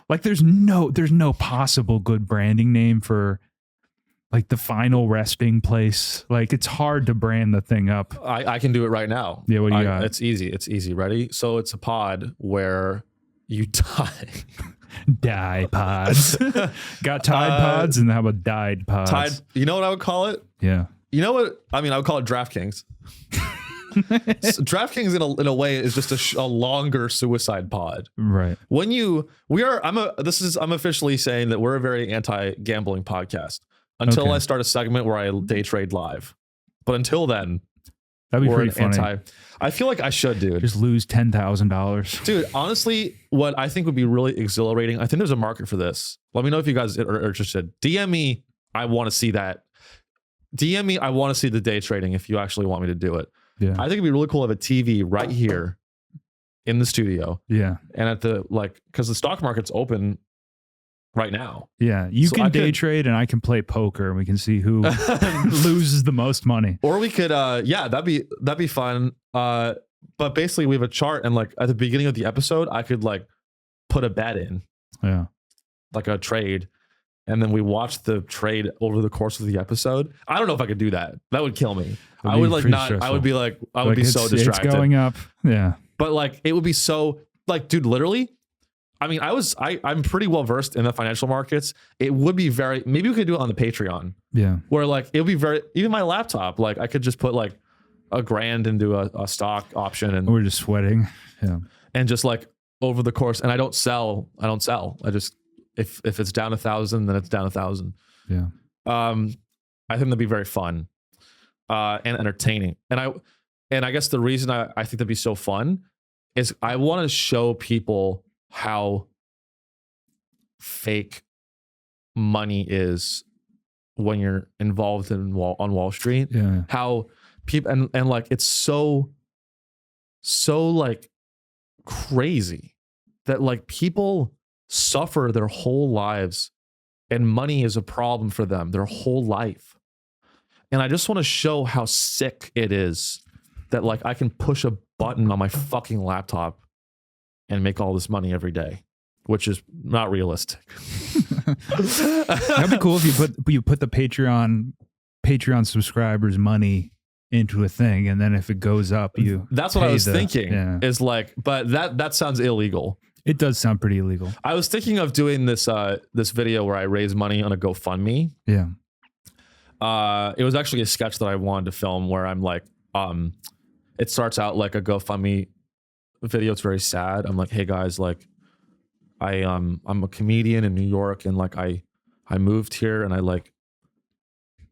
[SPEAKER 4] Like there's no possible good branding name for like the final resting place. Like it's hard to brand the thing up.
[SPEAKER 3] I can do it right now.
[SPEAKER 4] Yeah, what do you got?
[SPEAKER 3] It's easy. Ready? So it's a pod where you die.
[SPEAKER 4] Die pods. Got Tide pods, and how about died pods?
[SPEAKER 3] You know what I would call it?
[SPEAKER 4] Yeah.
[SPEAKER 3] You know what? I mean, I would call it DraftKings. So DraftKings in a way is just a longer suicide pod.
[SPEAKER 4] Right.
[SPEAKER 3] I'm officially saying that we're a very anti-gambling podcast until I start a segment where I day trade live. But until then,
[SPEAKER 4] that'd be pretty funny.
[SPEAKER 3] I feel like I should, dude.
[SPEAKER 4] Just lose $10,000.
[SPEAKER 3] Dude, honestly, what I think would be really exhilarating, I think there's a market for this. Let me know if you guys are interested. DM me. I want to see that. DM me. I want to see the day trading if you actually want me to do it.
[SPEAKER 4] Yeah.
[SPEAKER 3] I think it'd be really cool to have a TV right here in the studio.
[SPEAKER 4] Yeah.
[SPEAKER 3] And at the, because the stock market's open right now.
[SPEAKER 4] Yeah. You can day trade and I can play poker and we can see who loses the most money.
[SPEAKER 3] Or we could, that'd be fun. But basically we have a chart and like at the beginning of the episode, I could like put a bet in.
[SPEAKER 4] Yeah.
[SPEAKER 3] Like a trade. And then we watch the trade over the course of the episode. I don't know if I could do that. That would kill me. I would like not, stressful. I would be like, I would be so distracted.
[SPEAKER 4] It's going up. Yeah.
[SPEAKER 3] But like, it would be so like, dude, literally, I mean, I'm pretty well versed in the financial markets. It would be maybe we could do it on the Patreon.
[SPEAKER 4] Yeah.
[SPEAKER 3] Where like, it would be even my laptop, like I could just put like $1,000 into a stock option and
[SPEAKER 4] we're just sweating. Yeah.
[SPEAKER 3] And just like over the course, and I don't sell. I just, if it's down 1,000, then it's down 1,000.
[SPEAKER 4] Yeah.
[SPEAKER 3] I think that'd be very fun, and entertaining. And I guess the reason I think that'd be so fun is I want to show people how fake money is when you're involved on Wall Street.
[SPEAKER 4] Yeah.
[SPEAKER 3] How people and like it's so like crazy that like people suffer their whole lives and money is a problem for them their whole life. And I just want to show how sick it is that like I can push a button on my fucking laptop and make all this money every day, which is not realistic.
[SPEAKER 4] That'd be cool if you put the Patreon subscribers' money into a thing, and then if it goes up,
[SPEAKER 3] that's what I was thinking. Yeah. Is like, but that sounds illegal.
[SPEAKER 4] It does sound pretty illegal.
[SPEAKER 3] I was thinking of doing this video where I raise money on a GoFundMe.
[SPEAKER 4] Yeah.
[SPEAKER 3] It was actually a sketch that I wanted to film where I'm like, it starts out like a GoFundMe video. It's very sad. I'm like, hey guys, like I'm a comedian in New York, and like I moved here, and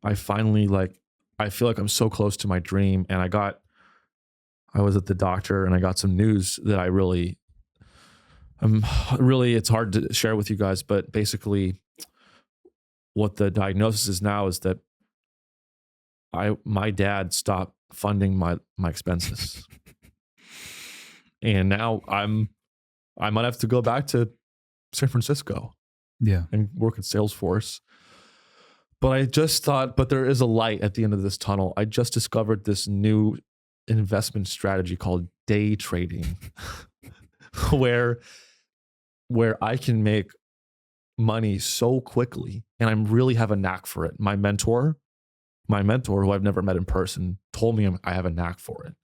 [SPEAKER 3] I finally like I feel like I'm so close to my dream, and I was at the doctor and I got some news that it's hard to share with you guys, but basically what the diagnosis is now is that my dad stopped funding my expenses. And now I might have to go back to San Francisco.
[SPEAKER 4] Yeah.
[SPEAKER 3] And work at Salesforce. But I just thought, but there is a light at the end of this tunnel. I just discovered this new investment strategy called day trading, where I can make money so quickly, and I really have a knack for it. My mentor, who I've never met in person, told me I have a knack for it.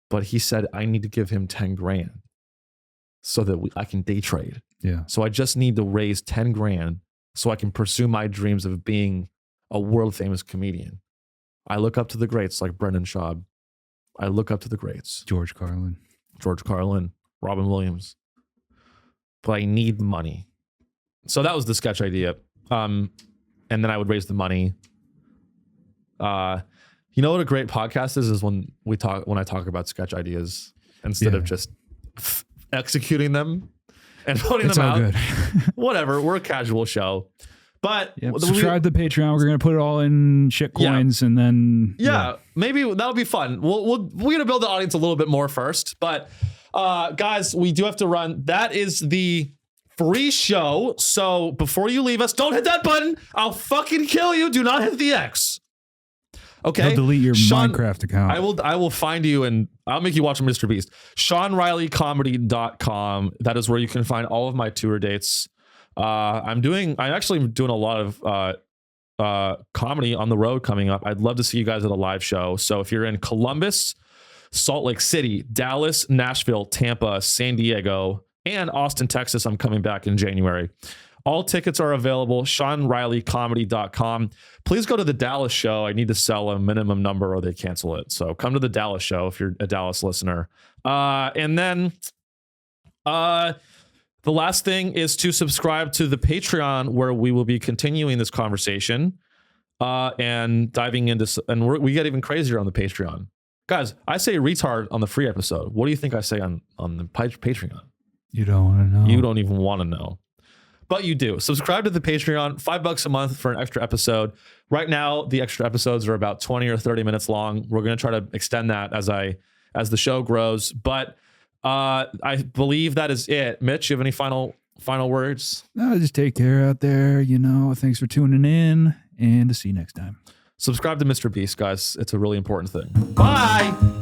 [SPEAKER 3] But he said I need to give him 10 grand so that I can day trade.
[SPEAKER 4] Yeah.
[SPEAKER 3] So I just need to raise 10 grand so I can pursue my dreams of being a world famous comedian. I look up to the greats like Brendan Schaub. I look up to the greats.
[SPEAKER 4] George Carlin,
[SPEAKER 3] Robin Williams. But I need money. So that was the sketch idea. And then I would raise the money. You know what a great podcast is when I talk about sketch ideas instead of just executing them and putting them out. Good. Whatever. We're a casual show. But
[SPEAKER 4] subscribe to Patreon. We're gonna put it all in shit coins, and then
[SPEAKER 3] maybe that'll be fun. We're gonna build the audience a little bit more first. But guys, we do have to run. That is the free show. So before you leave us, don't hit that button. I'll fucking kill you. Do not hit the X. Okay.
[SPEAKER 4] He'll delete your Minecraft account.
[SPEAKER 3] I will find you and I'll make you watch Mr. Beast. seanreillycomedy.com. That is where you can find all of my tour dates. I'm actually doing a lot of comedy on the road coming up. I'd love to see you guys at a live show. So if you're in Columbus, Salt Lake City, Dallas, Nashville, Tampa, San Diego, and Austin, Texas, I'm coming back in January. All tickets are available, seanreillycomedy.com. Please go to the Dallas show. I need to sell a minimum number or they cancel it. So come to the Dallas show if you're a Dallas listener. And then the last thing is to subscribe to the Patreon, where we will be continuing this conversation and diving into, and we get even crazier on the Patreon. Guys, I say retard on the free episode. What do you think I say on the Patreon?
[SPEAKER 4] You don't want to know.
[SPEAKER 3] You don't even want to know. But you do. Subscribe to the Patreon, $5 a month for an extra episode. Right now, the extra episodes are about 20 or 30 minutes long. We're going to try to extend that as the show grows. But I believe that is it. Mitch, you have any final words?
[SPEAKER 4] No, just take care out there. Thanks for tuning in, and to see you next time.
[SPEAKER 3] Subscribe to Mr. Beast, guys. It's a really important thing. Bye.